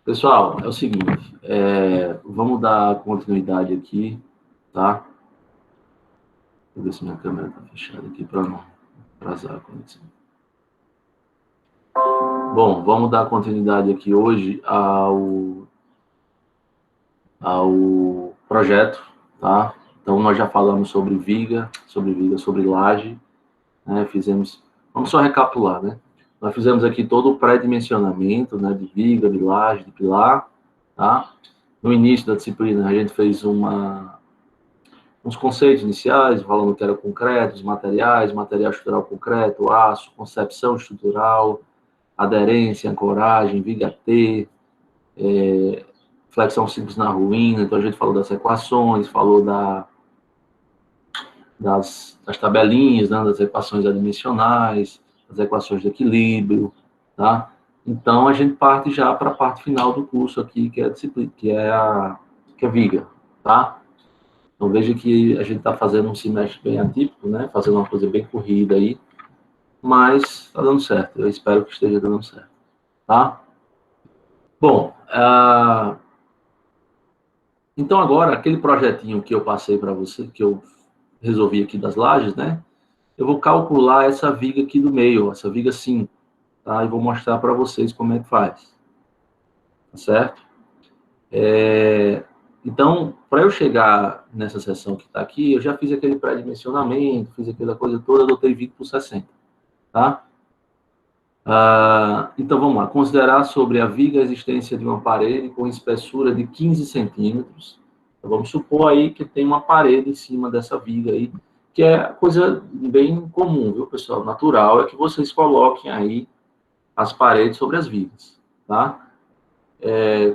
Pessoal, é o seguinte, vamos dar continuidade aqui, tá? Deixa eu ver se minha câmera está fechada aqui para não atrasar a conexão. Bom, vamos dar continuidade aqui hoje ao projeto, tá? Então, nós já falamos sobre viga, sobre laje, né? Vamos só recapitular, né? Nós fizemos aqui todo o pré-dimensionamento, né? De viga, de laje, de pilar, tá? No início da disciplina, a gente fez uns conceitos iniciais, falando que era concreto, os materiais, material estrutural concreto, aço, concepção estrutural, aderência, ancoragem, viga T, flexão simples na ruína. Então a gente falou das equações, falou das tabelinhas, né, das equações adimensionais, das equações de equilíbrio, tá? Então a gente parte já para a parte final do curso aqui, que é a disciplina, que é viga, tá? Então, veja que a gente está fazendo um semestre bem atípico, né? Fazendo uma coisa bem corrida aí, mas está dando certo. Eu espero que esteja dando certo, tá? Bom, então agora, aquele projetinho que eu passei para você, que eu resolvi aqui das lajes, né? Eu vou calcular essa viga aqui do meio, essa viga 5, tá? E vou mostrar para vocês como é que faz, tá certo? Então, para eu chegar nessa seção que está aqui, eu já fiz aquele pré-dimensionamento, fiz aquela coisa toda, adotei 20/60, tá? Então, vamos lá. Considerar sobre a viga a existência de uma parede com espessura de 15 centímetros. Então, vamos supor aí que tem uma parede em cima dessa viga aí, que é coisa bem comum, viu, pessoal? Natural é que vocês coloquem aí as paredes sobre as vigas, tá?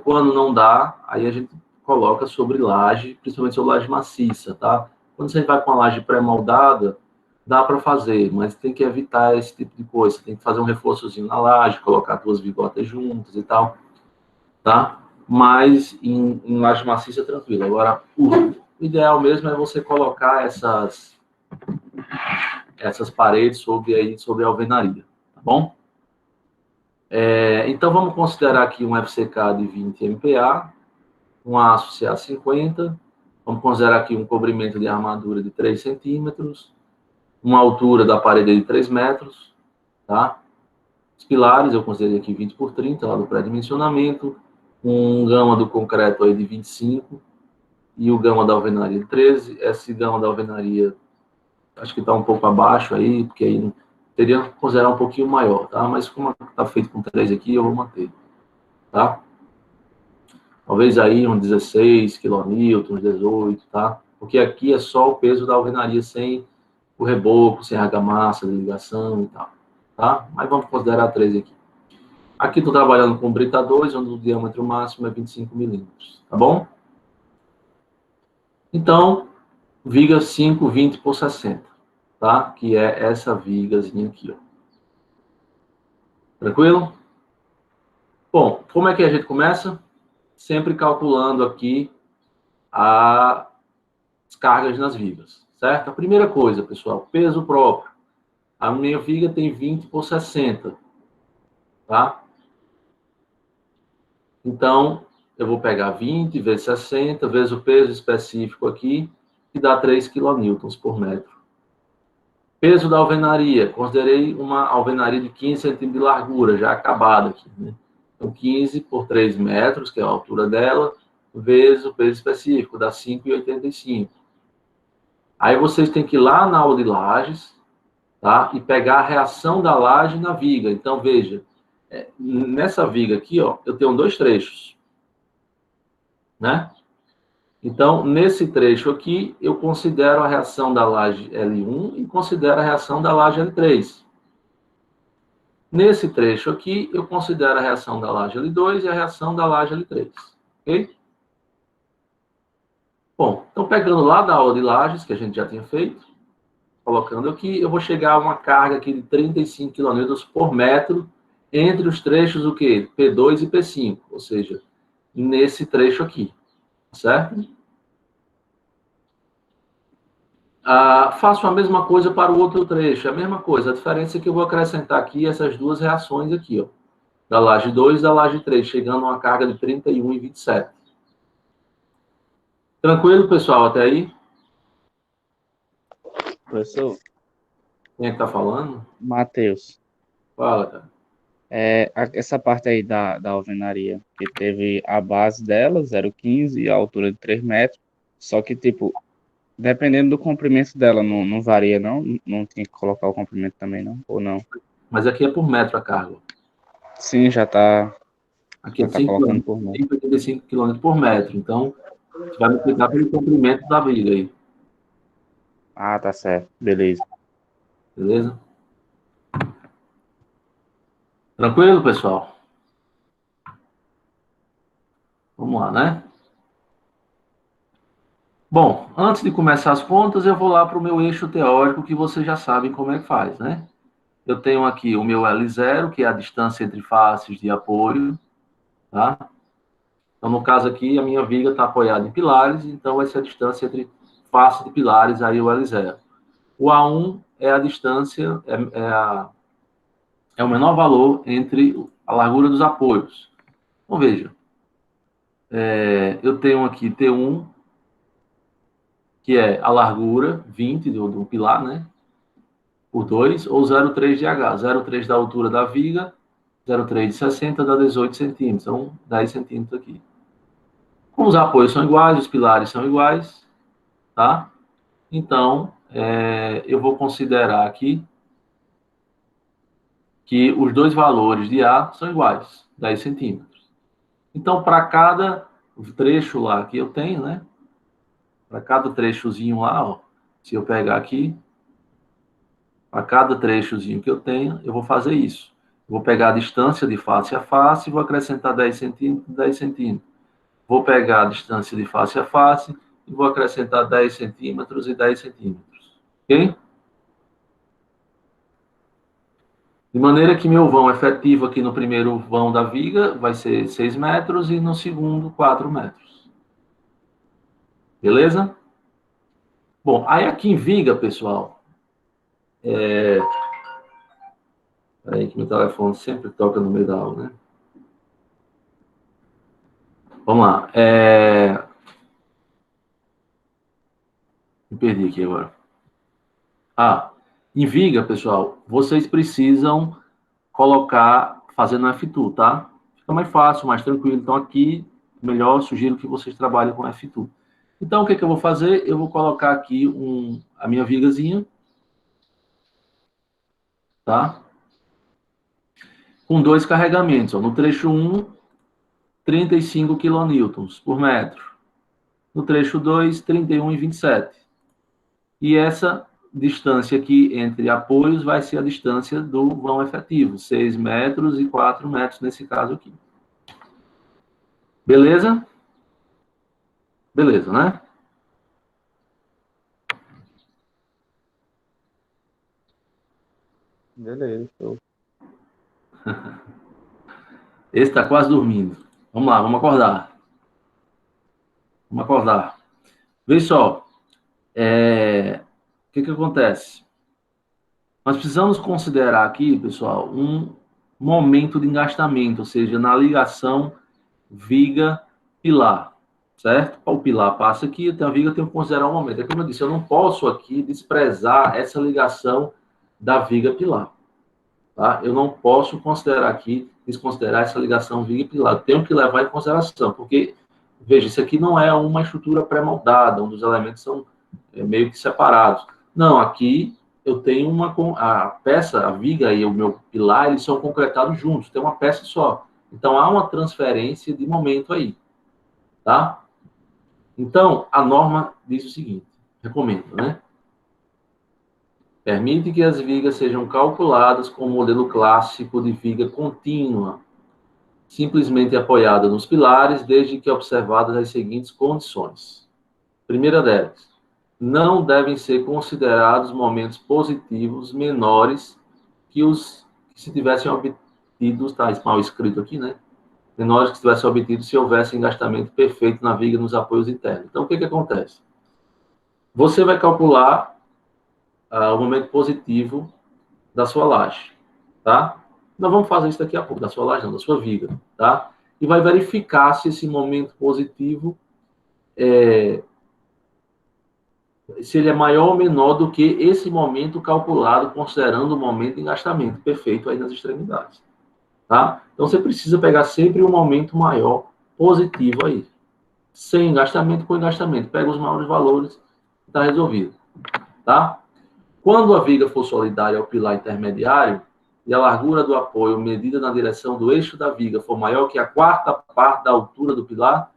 Quando não dá, aí a gente coloca sobre laje, principalmente sobre laje maciça, tá? Quando você vai com a laje pré-moldada, dá para fazer, mas tem que evitar esse tipo de coisa. Você tem que fazer um reforçozinho na laje, colocar duas vigotas juntas e tal, tá? Mas em laje maciça é tranquilo. Agora, o ideal mesmo é você colocar essas paredes sobre a alvenaria, tá bom? Então, vamos considerar aqui um FCK de 20 MPa, um aço CA50, vamos considerar aqui um cobrimento de armadura de 3 centímetros, uma altura da parede de 3 metros, tá? Os pilares eu considerei aqui 20/30, lá do pré-dimensionamento, um gama do concreto aí de 25 e o gama da alvenaria de 13. Esse gama da alvenaria acho que está um pouco abaixo aí, porque aí teria que considerar um pouquinho maior, tá? Mas como está feito com 3 aqui, eu vou manter, tá? Talvez aí uns 16 kN, 18, tá? Porque aqui é só o peso da alvenaria sem o reboco, sem a argamassa de ligação e tal, tá? Mas vamos considerar 13 aqui. Aqui estou trabalhando com brita 2, onde o diâmetro máximo é 25 milímetros, tá bom? Então, viga 5, 20/60, tá? Que é essa vigazinha aqui, ó. Tranquilo? Bom, como é que a gente começa? Sempre calculando aqui as cargas nas vigas, certo? A primeira coisa, pessoal, peso próprio. A minha viga tem 20/60, tá? Então, eu vou pegar 20 vezes 60, vezes o peso específico aqui, que dá 3 kN por metro. Peso da alvenaria, considerei uma alvenaria de 15 centímetros de largura, já acabada aqui, né? Então, 15 por 3 metros, que é a altura dela, vezes o peso específico, dá 5,85. Aí vocês têm que ir lá na aula de lajes, tá? E pegar a reação da laje na viga. Então, veja, nessa viga aqui, ó, eu tenho dois trechos, né? Então, nesse trecho aqui, eu considero a reação da laje L1 e considero a reação da laje L3. Nesse trecho aqui, eu considero a reação da laje L2 e a reação da laje L3. Ok? Bom, então pegando lá da aula de lajes, que a gente já tinha feito, colocando aqui, eu vou chegar a uma carga aqui de 35 kN por metro entre os trechos o quê? P2 e P5, ou seja, nesse trecho aqui, certo? Faço a mesma coisa para o outro trecho, a mesma coisa. A diferença é que eu vou acrescentar aqui essas duas reações aqui, ó. da laje 2 e da laje 3, chegando a uma carga de 31,27. Tranquilo, pessoal, até aí? Professor, Quem é que está falando? Matheus, Fala, cara. essa parte aí da alvenaria, que teve a base dela, 0,15, e a altura de 3 metros, só que, tipo, dependendo do comprimento dela, não varia, não? Não tinha que colocar o comprimento também, não? Ou não? Mas aqui é por metro a carga. Sim, Aqui é já de tá 5 colocando km, por metro. 5,85 km por metro. Então, você vai multiplicar pelo comprimento da viga aí, Ah, tá certo. Beleza. beleza? Tranquilo, pessoal? Vamos lá, né? Bom, antes de começar as contas, eu vou lá para o meu eixo teórico, que vocês já sabem como é que faz, né? Eu tenho aqui o meu L0, que é a distância entre faces de apoio, tá? Então, no caso aqui, a minha viga está apoiada em pilares, então vai ser a distância entre faces de pilares, aí o L0. O A1 é a distância, é o menor valor entre a largura dos apoios. Então, veja, eu tenho aqui T1, que é a largura 20 do pilar, né? Por 2, ou 0,3 de H. 0,3 da altura da viga, 0,3 de 60 dá 18 centímetros. Então, 10 centímetros aqui. Como os apoios são iguais, os pilares são iguais, tá? Então, eu vou considerar aqui que os dois valores de A são iguais, 10 centímetros. Então, para cada trecho lá que eu tenho, né? Para cada trechozinho lá, ó, se eu pegar aqui, a cada trechozinho que eu tenho, eu vou fazer isso. Vou pegar a distância de face a face e vou acrescentar 10 centímetros, 10 centímetros. Vou pegar a distância de face a face e vou acrescentar 10 centímetros e 10 centímetros. Ok? De maneira que meu vão efetivo aqui no primeiro vão da viga vai ser 6 metros e no segundo 4 metros. Beleza? Bom, aí aqui em viga, pessoal, peraí que meu telefone sempre toca no meio da aula, né? Vamos lá. Me perdi aqui agora. Em viga, pessoal, vocês precisam colocar, fazendo F2, tá? Fica mais fácil, mais tranquilo. Então, aqui, melhor, sugiro que vocês trabalhem com F2. Então, o que eu vou fazer? Eu vou colocar aqui a minha vigazinha, tá? Com dois carregamentos. Ó. No trecho 1, 35 kN por metro. No trecho 2, 31,27. E essa distância aqui entre apoios vai ser a distância do vão efetivo, 6 metros e 4 metros nesse caso aqui. Beleza? Beleza, né? Beleza, show. Esse está quase dormindo. Vamos lá, vamos acordar. Vamos acordar. Vê só. O que acontece? Nós precisamos considerar aqui, pessoal, um momento de engastamento, ou seja, na ligação viga-pilar, certo? O pilar passa aqui, a viga tem que considerar um momento. É como eu disse, eu não posso aqui desprezar essa ligação da viga-pilar. Tá? Eu não posso considerar aqui, desconsiderar essa ligação viga-pilar. Eu tenho que levar em consideração, porque, veja, isso aqui não é uma estrutura pré-moldada, onde os elementos são meio que separados. Não, aqui eu tenho a peça, a viga e o meu pilar, eles são concretados juntos, tem uma peça só. Então, há uma transferência de momento aí, tá? Então, a norma diz o seguinte, recomendo, né? Permite que as vigas sejam calculadas com o modelo clássico de viga contínua, simplesmente apoiada nos pilares, desde que observadas as seguintes condições. Primeira delas, não devem ser considerados momentos positivos menores que os que se tivessem obtido, está mal escrito aqui, né? Menores que se tivessem obtido se houvesse engastamento perfeito na viga nos apoios internos. Então, o que acontece? Você vai calcular o momento positivo da sua laje, tá? Nós vamos fazer isso daqui a pouco, da sua laje não, da sua viga, tá? E vai verificar se esse momento positivo se ele é maior ou menor do que esse momento calculado, considerando o momento de engastamento perfeito aí nas extremidades, tá? Então, você precisa pegar sempre um momento maior positivo aí. Sem engastamento, com engastamento. Pega os maiores valores e está resolvido, tá? Quando a viga for solidária ao pilar intermediário e a largura do apoio medida na direção do eixo da viga for maior que a quarta parte da altura do pilar,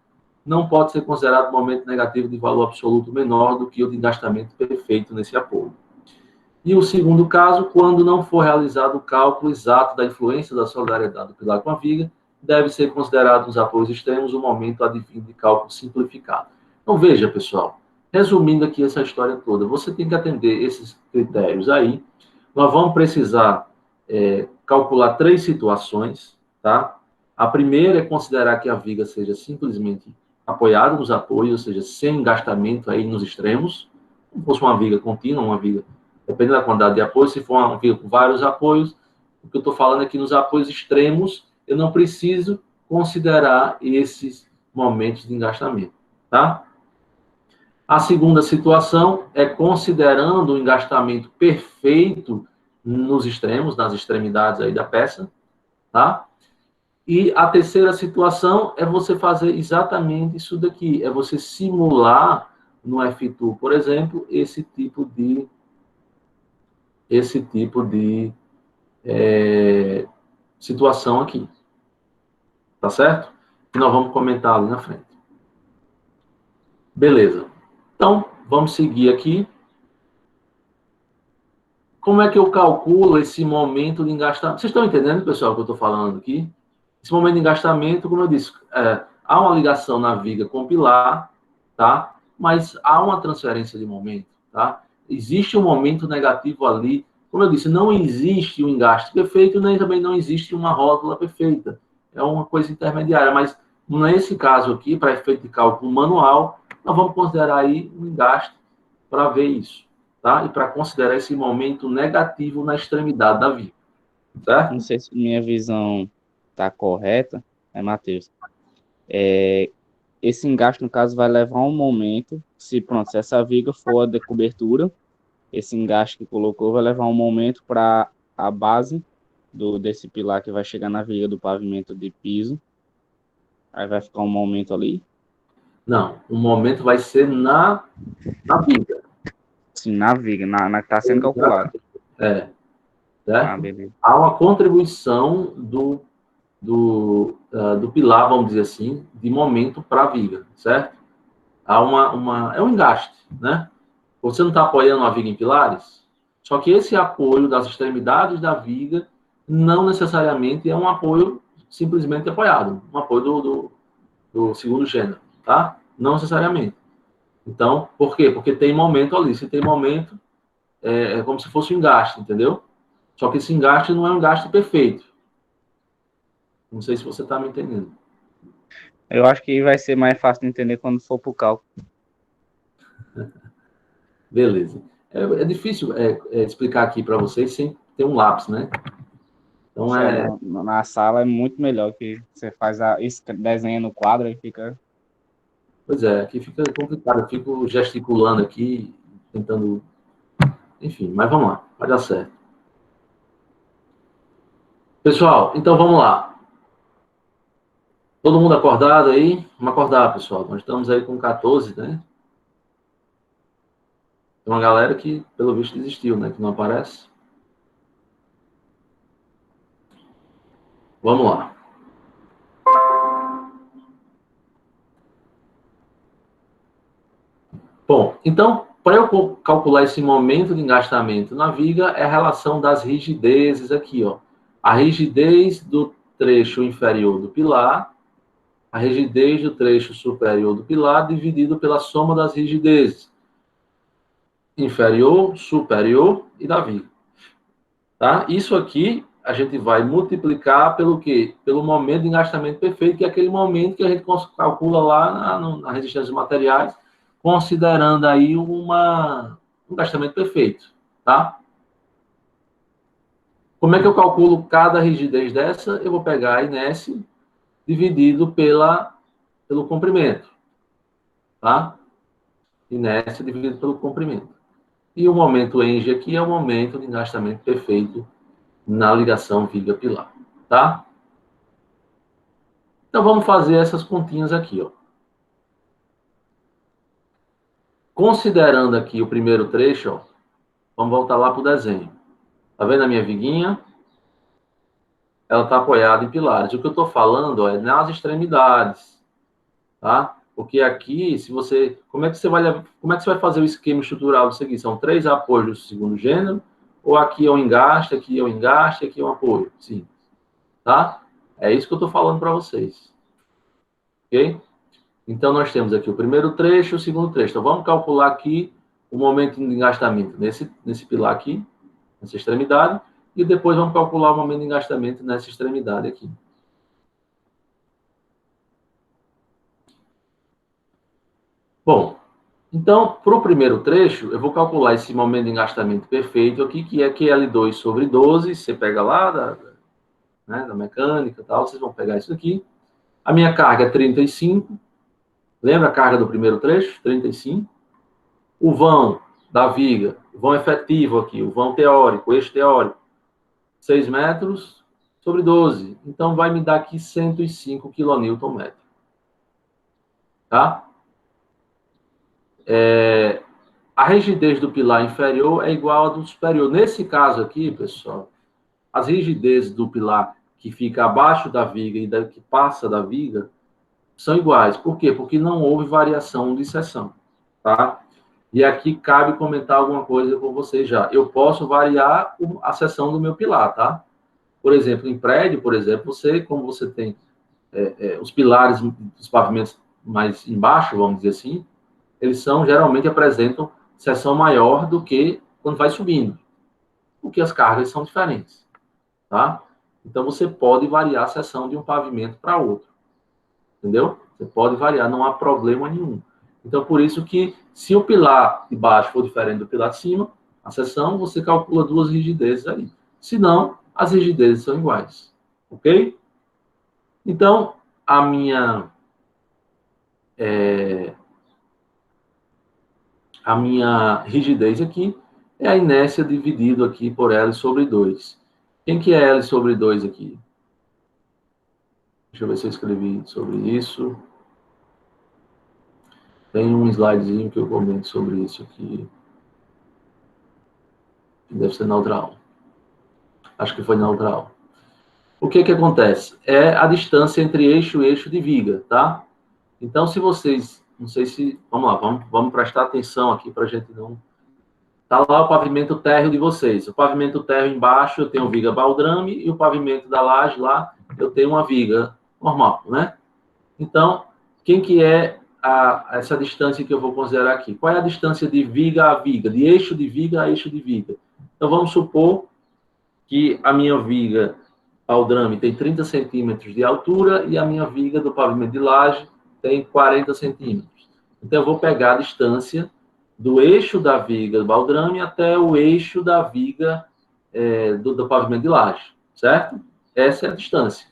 não pode ser considerado momento negativo de valor absoluto menor do que o de engastamento perfeito nesse apoio. E o segundo caso, quando não for realizado o cálculo exato da influência da solidariedade do pilar com a viga, deve ser considerado nos apoios extremos o momento advindo de cálculo simplificado. Então, veja, pessoal, resumindo aqui essa história toda, você tem que atender esses critérios aí. Nós vamos precisar calcular 3 situações, tá? A primeira é considerar que a viga seja simplesmente apoiada nos apoios, ou seja, sem engastamento aí nos extremos. Se fosse uma viga contínua, uma viga, dependendo da quantidade de apoio, se for uma viga com vários apoios, o que eu estou falando aqui nos apoios extremos, eu não preciso considerar esses momentos de engastamento, tá? A segunda situação é considerando o engastamento perfeito nos extremos, nas extremidades aí da peça, tá? E a terceira situação é você fazer exatamente isso daqui, é você simular no F2, por exemplo, esse tipo de situação aqui. Tá certo? E nós vamos comentar ali na frente. Beleza. Então, vamos seguir aqui. Como é que eu calculo esse momento de engastamento? Vocês estão entendendo, pessoal, o que eu estou falando aqui? Esse momento de engastamento, como eu disse, há uma ligação na viga com o pilar, tá? Mas há uma transferência de momento, tá? Existe um momento negativo ali. Como eu disse, não existe um engaste perfeito, nem também não existe uma rótula perfeita. É uma coisa intermediária, mas nesse caso aqui, para efeito de cálculo manual, nós vamos considerar aí um engaste para ver isso, tá? E para considerar esse momento negativo na extremidade da viga, certo? Não sei se minha visão está correta, Matheus. Esse engaste, no caso, vai levar um momento, se essa viga for a de cobertura, esse engaste que colocou vai levar um momento para a base desse pilar que vai chegar na viga do pavimento de piso. Aí vai ficar um momento ali. Não, o momento vai ser na viga. Sim, na viga, na que está sendo calculada. Certo? Beleza. Há uma contribuição do pilar, vamos dizer assim, de momento para a viga, certo? Há é um engaste, né? Você não está apoiando a viga em pilares, só que esse apoio das extremidades da viga não necessariamente é um apoio simplesmente apoiado, um apoio do segundo gênero, tá? Não necessariamente. Então, por quê? Porque tem momento ali. Se tem momento, é como se fosse um engaste, entendeu? Só que esse engaste não é um engaste perfeito. Não sei se você está me entendendo. Eu acho que vai ser mais fácil de entender quando for para o cálculo. Beleza. É difícil explicar aqui para vocês sem ter um lápis, né? Então, na sala é muito melhor que você faz desenha no quadro e fica... Pois é, aqui fica complicado. Eu fico gesticulando aqui, tentando... Enfim, mas vamos lá. Vai dar certo. Pessoal, então vamos lá. Todo mundo acordado aí? Vamos acordar, pessoal. Nós estamos aí com 14, né? Tem uma galera que, pelo visto, desistiu, né? Que não aparece. Vamos lá. Bom, então, para eu calcular esse momento de engastamento na viga, é a relação das rigidezes aqui, ó. A rigidez do trecho inferior do pilar, a rigidez do trecho superior do pilar, dividido pela soma das rigidezes inferior, superior e da viga. Tá? Isso aqui a gente vai multiplicar pelo quê? Pelo momento de engastamento perfeito, que é aquele momento que a gente calcula lá na resistência dos materiais, considerando aí um engastamento perfeito, tá? Como é que eu calculo cada rigidez dessa? Eu vou pegar a inércia dividido pelo comprimento, tá? Inércia dividido pelo comprimento. E o momento Eng aqui é o momento de engastamento perfeito na ligação viga-pilar, tá? Então, vamos fazer essas continhas aqui, ó. Considerando aqui o primeiro trecho, ó, vamos voltar lá para o desenho. Tá vendo a minha viguinha? Ela está apoiada em pilares. O que eu estou falando, ó, é nas extremidades, tá? Porque aqui, se você... Como é que você vai fazer o esquema estrutural disso aqui? São 3 apoios do segundo gênero, ou aqui é um engaste, aqui é um engaste, aqui é um apoio. Sim. Tá? É isso que eu estou falando para vocês. Ok? Então, nós temos aqui o primeiro trecho e o segundo trecho. Então, vamos calcular aqui o momento de engastamento nesse pilar aqui, nessa extremidade, e depois vamos calcular o momento de engastamento nessa extremidade aqui. Bom, então, para o primeiro trecho, eu vou calcular esse momento de engastamento perfeito aqui, que é QL2 sobre 12, você pega lá da mecânica e tal, vocês vão pegar isso aqui. A minha carga é 35, lembra a carga do primeiro trecho? 35. O vão da viga, o vão efetivo aqui, o vão teórico, o eixo teórico, 6 metros sobre 12. Então, vai me dar aqui 105 kNm. Tá? A rigidez do pilar inferior é igual à do superior. Nesse caso aqui, pessoal, as rigidezes do pilar que fica abaixo da viga e da que passa da viga são iguais. Por quê? Porque não houve variação de seção. Tá? E aqui cabe comentar alguma coisa com vocês já. Eu posso variar a seção do meu pilar, tá? Por exemplo, em prédio, por exemplo, como você tem os pilares dos pavimentos mais embaixo, vamos dizer assim, eles geralmente apresentam seção maior do que quando vai subindo, porque as cargas são diferentes, tá? Então, você pode variar a seção de um pavimento para outro, entendeu? Você pode variar, não há problema nenhum. Então, por isso que, se o pilar de baixo for diferente do pilar de cima, a seção, você calcula 2 rigidezes aí. Se não, as rigidezes são iguais, ok? Então, a minha rigidez aqui é a inércia dividido aqui por L sobre 2. Quem que é L sobre 2 aqui? Deixa eu ver se eu escrevi sobre isso. Tem um slidezinho que eu comento sobre isso aqui. Deve ser na outra aula. Acho que foi na outra aula. O que que acontece? É a distância entre eixo e eixo de viga, tá? Então, se vocês... Não sei se... Vamos lá, vamos prestar atenção aqui para a gente não... Tá lá o pavimento térreo de vocês. O pavimento térreo embaixo eu tenho viga baldrame e o pavimento da laje lá eu tenho uma viga normal, né? Então, quem que é essa distância que eu vou considerar aqui? Qual é a distância de viga a viga, de eixo de viga a eixo de viga? Então, vamos supor que a minha viga baldrame tem 30 centímetros de altura e a minha viga do pavimento de laje tem 40 centímetros. Então, eu vou pegar a distância do eixo da viga do baldrame até o eixo da viga do pavimento de laje, certo? Essa é a distância.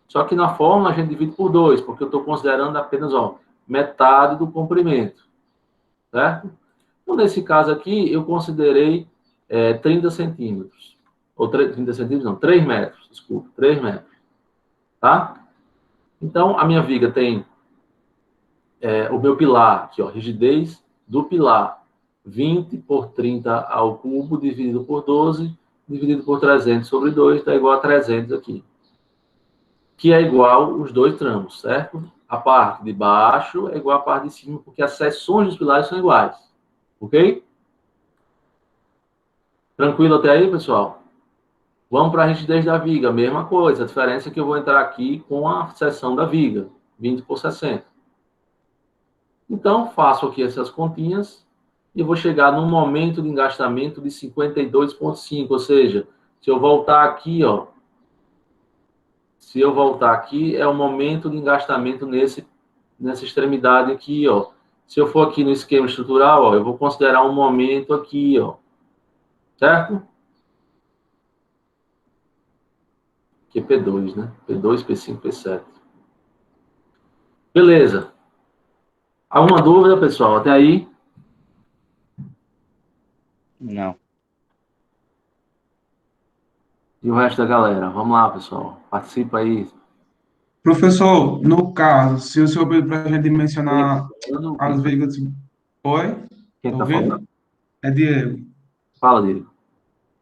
Só que na fórmula a gente divide por 2, porque eu estou considerando apenas metade do comprimento, certo? Então, nesse caso aqui, eu considerei 30 centímetros. Ou 30 centímetros, não, 3 metros, desculpa, 3 metros. Tá? Então, a minha viga tem o meu pilar aqui, rigidez do pilar, 20 por 30 ao cubo, dividido por 12, dividido por 300 sobre 2, dá igual a 300 aqui. Que é igual os dois tramos, certo? A parte de baixo é igual à parte de cima, porque as seções dos pilares são iguais. Ok? Tranquilo até aí, pessoal? Vamos para a rigidez da viga, mesma coisa. A diferença é que eu vou entrar aqui com a seção da viga, 20 por 60. Então, faço aqui essas continhas e vou chegar num momento de engastamento de 52,5, ou seja, se eu voltar aqui, se eu voltar aqui, é o momento de engastamento nessa extremidade aqui, Se eu for aqui no esquema estrutural, eu vou considerar um momento aqui, certo? que é P2, né? P2, P5, P7. Beleza. Alguma dúvida, pessoal? Até aí? Não. E o resto da galera? Vamos lá, pessoal. Participa aí. Professor, no caso, se o senhor pedir para a gente mencionar Quem as vigas. Oi? Tá tá falando? ouvindo? É Diego. Fala, Diego.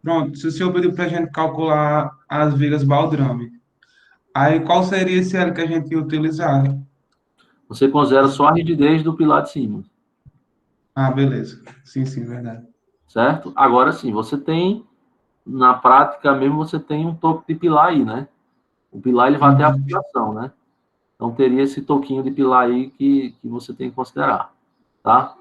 Pronto, se o senhor pedir para a gente calcular as vigas baldrame, aí qual seria esse elo que a gente ia utilizar? Você considera só a rigidez do pilar de cima, Ah, beleza. Sim, sim, verdade. certo? Agora sim, você tem, na prática mesmo, você tem um toque de pilar aí, né? O pilar ele vai até a Uhum, fundação, né? Então teria esse toquinho de pilar aí que você tem que considerar, tá?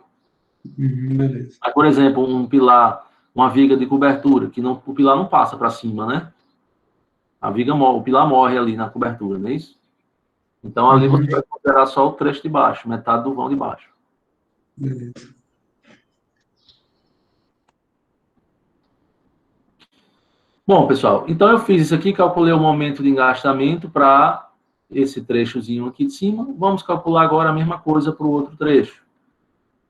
beleza. Aí, por exemplo, um pilar, uma viga de cobertura, que não, o pilar não passa para cima, né? A viga morre, o pilar morre ali na cobertura, não é isso? Então ali você Uhum, vai considerar só o trecho de baixo, metade do vão de baixo. beleza. Bom, pessoal, então eu fiz isso aqui, calculei o momento de engastamento para esse trechozinho aqui de cima. Vamos calcular agora a mesma coisa para o outro trecho.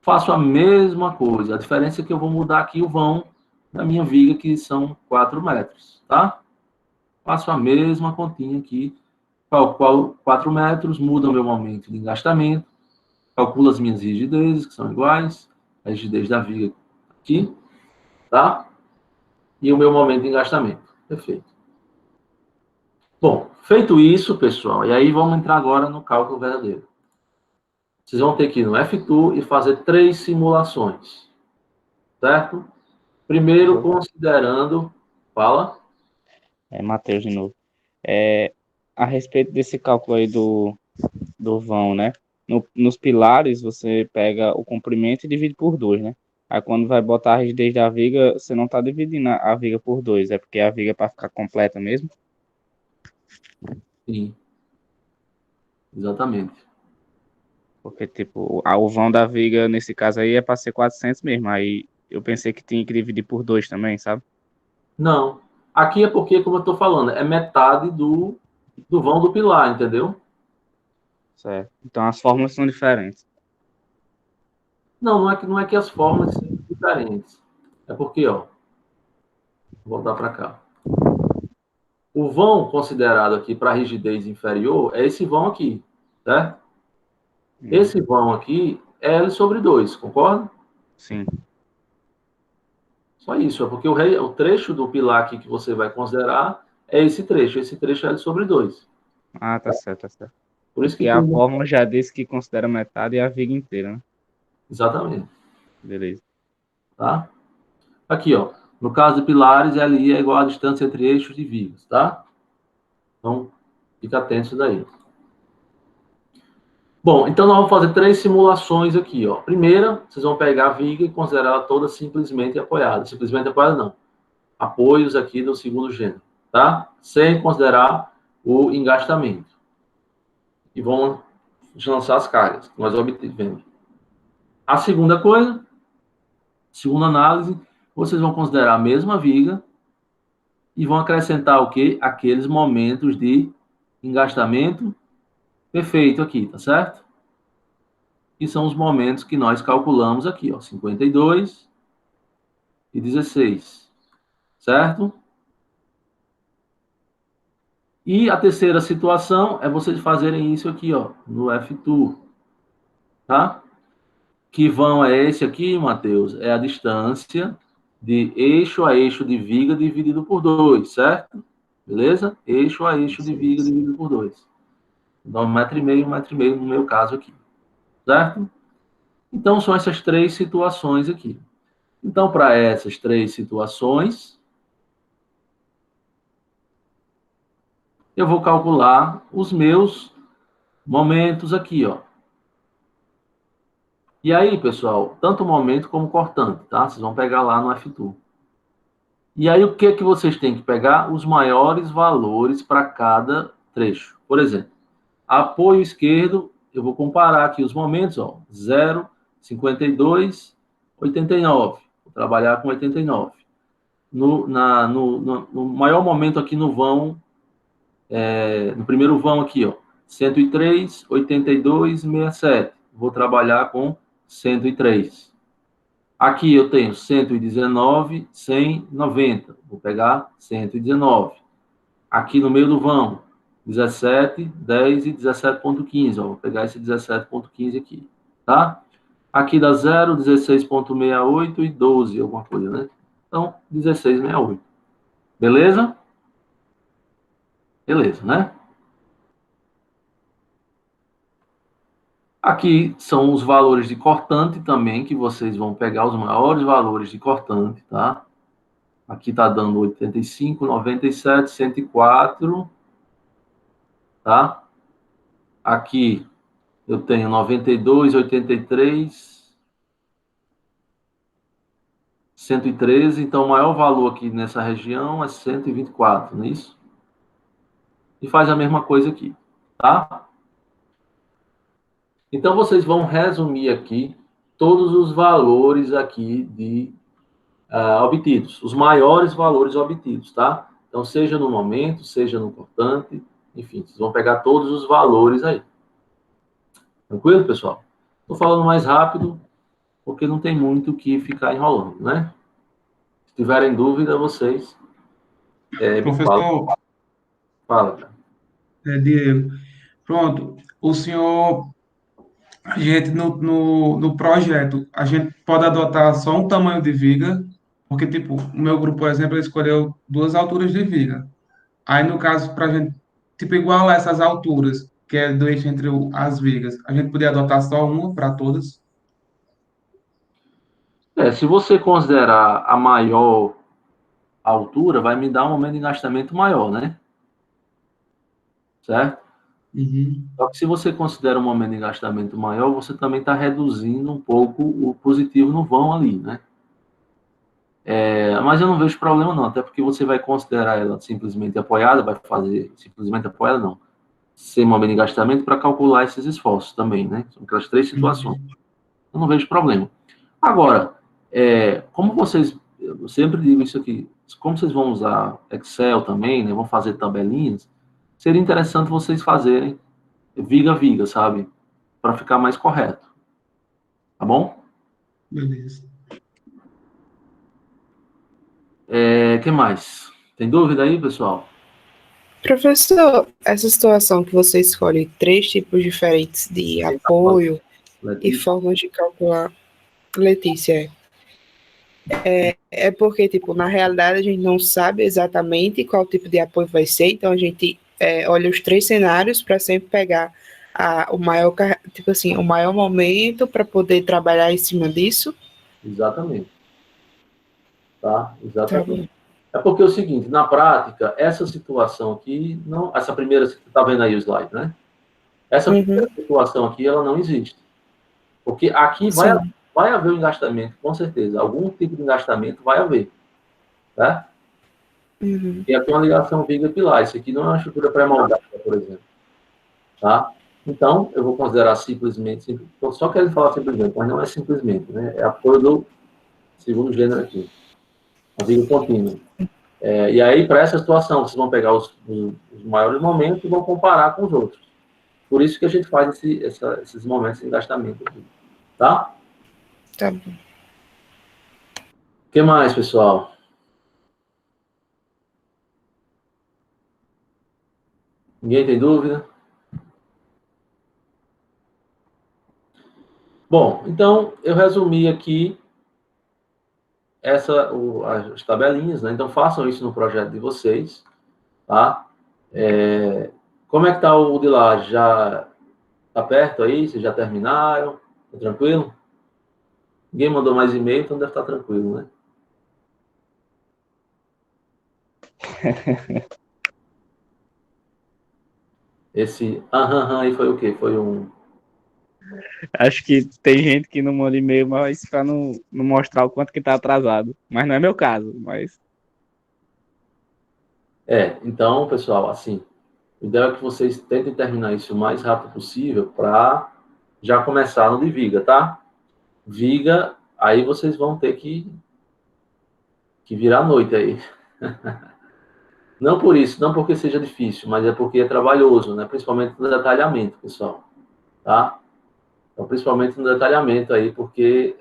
Faço a mesma coisa, a diferença é que eu vou mudar aqui o vão da minha viga, que são 4 metros, tá? Faço a mesma continha aqui, calculo 4 metros, muda o meu momento de engastamento, calculo as minhas rigidezes, que são iguais, a rigidez da viga aqui, tá? E o meu momento de engastamento. Perfeito. Bom, feito isso, pessoal, e aí vamos entrar agora no cálculo verdadeiro. Vocês vão ter que ir no F2 e fazer 3 simulações, certo? Primeiro, considerando... Fala. É Matheus de novo. A respeito desse cálculo aí do vão, né? Nos pilares, você pega o comprimento e divide por 2, né? Aí quando vai botar a rigidez da viga, você não está dividindo a viga por 2, é porque a viga é para ficar completa mesmo. Sim, exatamente. Porque, tipo, o vão da viga, nesse caso aí, é para ser 400 mesmo. Aí eu pensei que tinha que dividir por 2 também, sabe? Não. Aqui é porque, como eu estou falando, é metade do vão do pilar, entendeu? Certo. Então as fórmulas são diferentes. Não, não é que as formas são diferentes. É porque, ó, vou voltar para cá. O vão considerado aqui para rigidez inferior é esse vão aqui, certo? Esse vão aqui é L sobre 2, concorda? Sim. Só isso, é porque o trecho do pilar aqui que você vai considerar é esse trecho. Esse trecho é L sobre 2. Ah, tá certo, tá certo. Por É isso que porque a tem... fórmula já disse que considera metade e a viga inteira, né? Exatamente. Beleza. Tá? Aqui, ó. No caso de pilares, LI é igual à distância entre eixos de vigas, tá? Então, fica atento a isso daí. Bom, então nós vamos fazer 3 simulações aqui, ó. Primeira, vocês vão pegar a viga e considerar ela toda simplesmente apoiada. Simplesmente apoiada, não. Apoios aqui do segundo gênero, tá? Sem considerar o engastamento. E vamos lançar as cargas que nós obtivemos. A segunda coisa, segunda análise, vocês vão considerar a mesma viga e vão acrescentar o quê? Aqueles momentos de engastamento perfeito aqui, tá certo? Que são os momentos que nós calculamos aqui, ó, 52 e 16, certo? E a terceira situação é vocês fazerem isso aqui, ó, no F2, tá? Que vão é esse aqui, Matheus, é a distância de eixo a eixo de viga dividido por 2, certo? Beleza? Eixo a eixo de viga dividido por 2. Então, 1,5 m no meu caso aqui, certo? Então, são essas 3 situações aqui. Então, para essas 3 situações, eu vou calcular os meus momentos aqui, ó. E aí, pessoal, tanto momento como cortante, tá? Vocês vão pegar lá no F2. E aí, o que é que vocês têm que pegar? Os maiores valores para cada trecho. Por exemplo, apoio esquerdo, eu vou comparar aqui os momentos, ó, 0, 52, 89. Vou trabalhar com 89. No maior momento aqui no vão no primeiro vão aqui, ó, 103, 82, 67. Vou trabalhar com 103. Aqui eu tenho 119, 100, 90. Vou pegar 119. Aqui no meio do vão, 17, 10 e 17,15. Vou pegar esse 17,15 aqui, tá? Aqui dá 0, 16,68 e 12, alguma coisa, né? Então, 16,68. Beleza? Beleza, né? Aqui são os valores de cortante também, que vocês vão pegar os maiores valores de cortante, tá? Aqui tá dando 85, 97, 104, tá? Aqui eu tenho 92, 83, 113, então o maior valor aqui nessa região é 124, não é isso? E faz a mesma coisa aqui, tá? Então, vocês vão resumir aqui todos os valores aqui obtidos, os maiores valores obtidos, tá? Então, seja no momento, seja no cortante, enfim, vocês vão pegar todos os valores aí. Tranquilo, pessoal? Estou falando mais rápido, porque não tem muito o que ficar enrolando, né? Se tiverem dúvida, vocês me falam. Professor, Fala, cara. Diego, pronto, o senhor, a gente no projeto, a gente pode adotar só um tamanho de viga, porque, tipo, o meu grupo, por exemplo, ele escolheu duas alturas de viga. Aí, no caso, para a gente, tipo, igualar essas alturas, que é do eixo entre as vigas, a gente podia adotar só uma para todas? Se você considerar a maior altura, vai me dar um momento de engastamento maior, né? Certo? Uhum. Só que se você considera um momento de engastamento maior, você também está reduzindo um pouco o positivo no vão ali, né? Mas eu não vejo problema não, até porque você vai considerar ela simplesmente apoiada, vai fazer simplesmente apoiada, não. Sem momento de engastamento para calcular esses esforços também, né? São aquelas três situações. Eu não vejo problema. Agora, como vocês, eu sempre digo isso aqui, como vocês vão usar Excel também, né? Vão fazer tabelinhas, seria interessante vocês fazerem viga a viga, sabe? Para ficar mais correto. Tá bom? Beleza. Que mais? Tem dúvida aí, pessoal? Professor, essa situação que você escolhe 3 tipos diferentes de apoio e Letícia? formas de calcular, Letícia, é porque, tipo, na realidade a gente não sabe exatamente qual tipo de apoio vai ser, então a gente olha os 3 cenários para sempre pegar o maior, tipo assim, o maior momento para poder trabalhar em cima disso. Exatamente. Tá? Tá Exatamente. bom. É porque é o seguinte, na prática, essa situação aqui, não, essa primeira, você está vendo aí o slide, né? Essa primeira situação aqui, ela não existe. Porque aqui vai haver um engastamento, com certeza. Algum tipo de engastamento vai haver. Tá? E aqui é uma ligação viga-pilar. Isso aqui não é uma estrutura pré-moldada, por exemplo. Tá? Então, eu vou considerar simplesmente, então, só querendo falar simplesmente, mas não é simplesmente, né? É apoio do segundo gênero aqui. A viga contínua. E aí, para essa situação, vocês vão pegar os maiores momentos e vão comparar com os outros. Por isso que a gente faz esses momentos de engastamento aqui. Tá? Tá bom. O que mais, pessoal? Ninguém tem dúvida? Bom, então, eu resumi aqui as tabelinhas, né? Então, façam isso no projeto de vocês, tá? Como é que tá o de lá? Já tá perto aí? Vocês já terminaram? Tá tranquilo? Ninguém mandou mais e-mail, então deve estar tranquilo, né? Esse aí foi o quê? Foi um... Acho que tem gente que não manda e-mail, mas para não mostrar o quanto que tá atrasado. Mas não é meu caso, mas... Então, pessoal, assim, o ideal é que vocês tentem terminar isso o mais rápido possível para já começar no de viga, tá? Viga, aí vocês vão ter que virar a noite aí. Não por isso, não porque seja difícil, mas é porque é trabalhoso, né? Principalmente no detalhamento, pessoal, tá? Então, principalmente no detalhamento aí, porque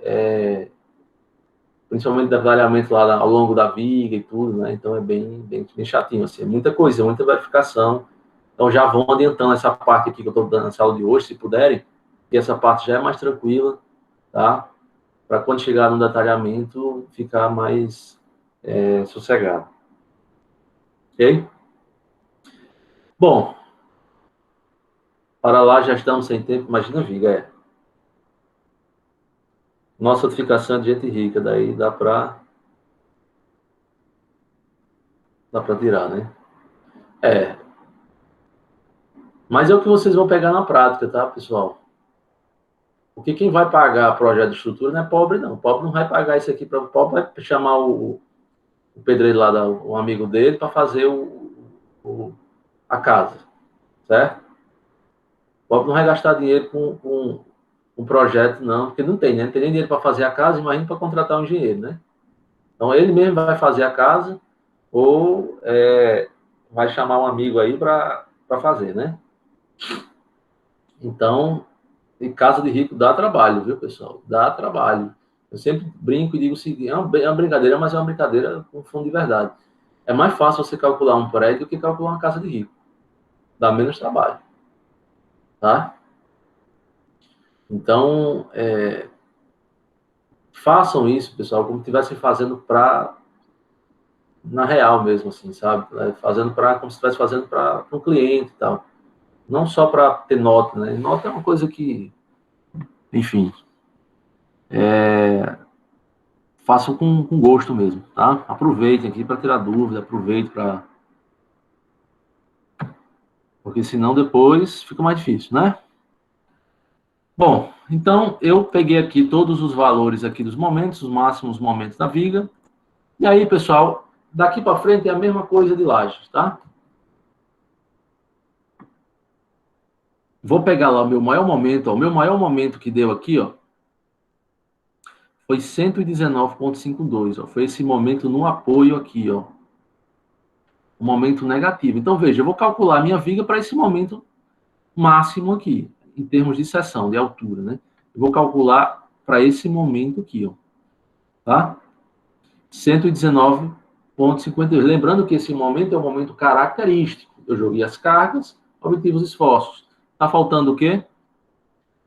principalmente detalhamento lá ao longo da viga e tudo, né? Então é bem chatinho, assim, é muita coisa, muita verificação. Então já vão adiantando essa parte aqui que eu estou dando na aula de hoje, se puderem, que essa parte já é mais tranquila, tá? Para quando chegar no detalhamento ficar mais sossegado. Ok? Bom, para lá já estamos sem tempo, imagina a viga, Nossa notificação de gente rica, daí dá para tirar, né? Mas é o que vocês vão pegar na prática, tá, pessoal? Porque quem vai pagar projeto de estrutura não é pobre, não. O pobre não vai pagar isso aqui para o pobre, vai chamar o pedreiro lá, o amigo dele, para fazer a casa, certo? O pobre não vai gastar dinheiro com um projeto, não, porque não tem, né? Não tem nem dinheiro para fazer a casa, imagina para contratar um engenheiro, né? Então, ele mesmo vai fazer a casa ou vai chamar um amigo aí para fazer, né? Então, e casa de rico dá trabalho, viu, pessoal? Dá trabalho. Eu sempre brinco e digo o seguinte, é uma brincadeira, mas é uma brincadeira com fundo de verdade. É mais fácil você calcular um prédio do que calcular uma casa de rico. Dá menos trabalho. Tá? Então, façam isso, pessoal, como se estivessem fazendo na real mesmo, assim, sabe? Fazendo como se estivesse fazendo para um cliente e tal. Não só para ter nota, né? Nota é uma coisa que, enfim, façam com gosto mesmo, tá? Aproveitem aqui para tirar dúvida, aproveitem para... Porque senão depois fica mais difícil, né? Bom, então eu peguei aqui todos os valores aqui dos momentos, os máximos momentos da viga. E aí, pessoal, daqui para frente é a mesma coisa de lajes, tá? Vou pegar lá o meu maior momento, ó. O meu maior momento que deu aqui, ó, foi 119,52, ó. Foi esse momento no apoio aqui, ó. O momento negativo. Então, veja, eu vou calcular a minha viga para esse momento máximo aqui, em termos de seção, de altura, né? Eu vou calcular para esse momento aqui, ó. Tá? 119,52. Lembrando que esse momento é um momento característico. Eu joguei as cargas, obtive os esforços. Tá faltando o quê?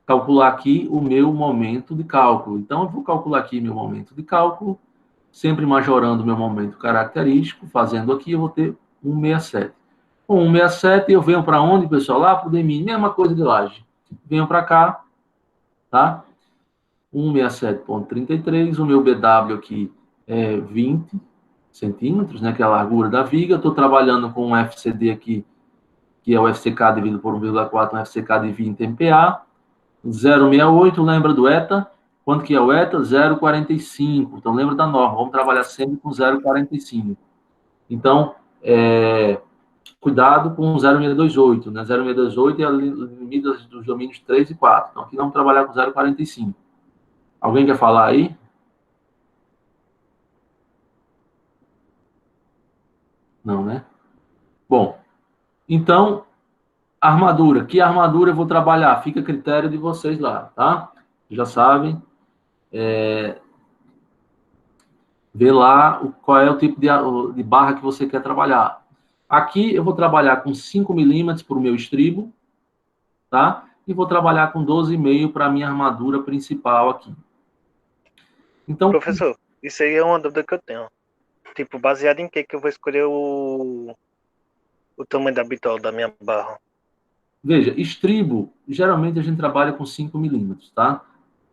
Calcular aqui o meu momento de cálculo. Então, eu vou calcular aqui meu momento de cálculo, sempre majorando o meu momento característico, fazendo aqui, eu vou ter 167. Com 167, eu venho para onde, pessoal? Lá para o DMI, mesma coisa de laje. Venho para cá, tá? 167,33, o meu BW aqui é 20 centímetros, né, que é a largura da viga. Estou trabalhando com um FCD aqui, que é o FCK dividido por 1,4, um FCK de 20 MPa. 0,68, lembra do ETA? Quanto que é o ETA? 0,45. Então, lembra da norma. Vamos trabalhar sempre com 0,45. Então, cuidado com 0,628. Né? 0,628 é a limite dos domínios 3 e 4. Então, aqui vamos trabalhar com 0,45. Alguém quer falar aí? Não, né? Bom, então, armadura. Que armadura eu vou trabalhar? Fica a critério de vocês lá, tá? Já sabem. Vê lá qual é o tipo de barra que você quer trabalhar. Aqui eu vou trabalhar com 5 milímetros para o meu estribo, tá? E vou trabalhar com 12,5 para a minha armadura principal aqui. Então, professor, isso aí é uma dúvida que eu tenho. Tipo, baseado em que eu vou escolher o tamanho da bitola da minha barra? Veja, estribo, geralmente a gente trabalha com 5 milímetros, tá?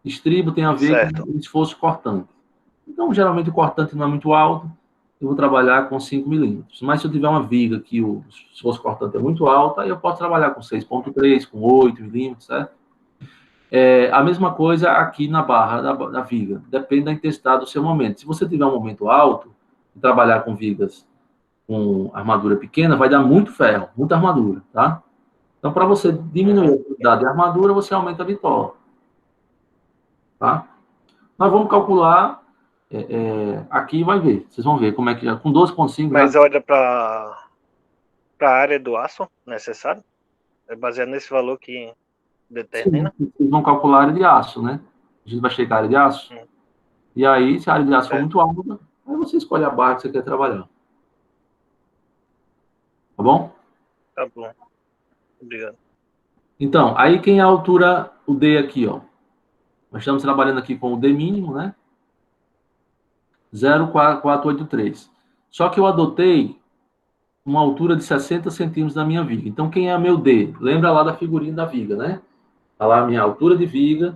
Estribo tem a ver com o esforço cortante. Então, geralmente o cortante não é muito alto, eu vou trabalhar com 5 milímetros. Mas se eu tiver uma viga que o esforço cortante é muito alto, aí eu posso trabalhar com 6,3, com 8 milímetros, certo? A mesma coisa aqui na barra da viga. Depende da intensidade do seu momento. Se você tiver um momento alto, e trabalhar com vigas com armadura pequena, vai dar muito ferro, muita armadura, tá? Então, para você diminuir a quantidade de armadura, você aumenta a bitola. Tá? Nós vamos calcular aqui, vai ver. Vocês vão ver como é que já com 12,5... Mas olha para para a área do aço necessário? É baseado nesse valor que determina? Sim, vocês vão calcular a área de aço, né? A gente vai checar a área de aço. E aí, se a área de aço for muito alta, aí você escolhe a barra que você quer trabalhar. Tá bom? Tá bom. Obrigado. Então, aí quem é a altura, o D aqui, ó. Nós estamos trabalhando aqui com o D mínimo, né? 0,483. Só que eu adotei uma altura de 60 centímetros da minha viga. Então, quem é meu D? Lembra lá da figurinha da viga, né? Tá lá a minha altura de viga.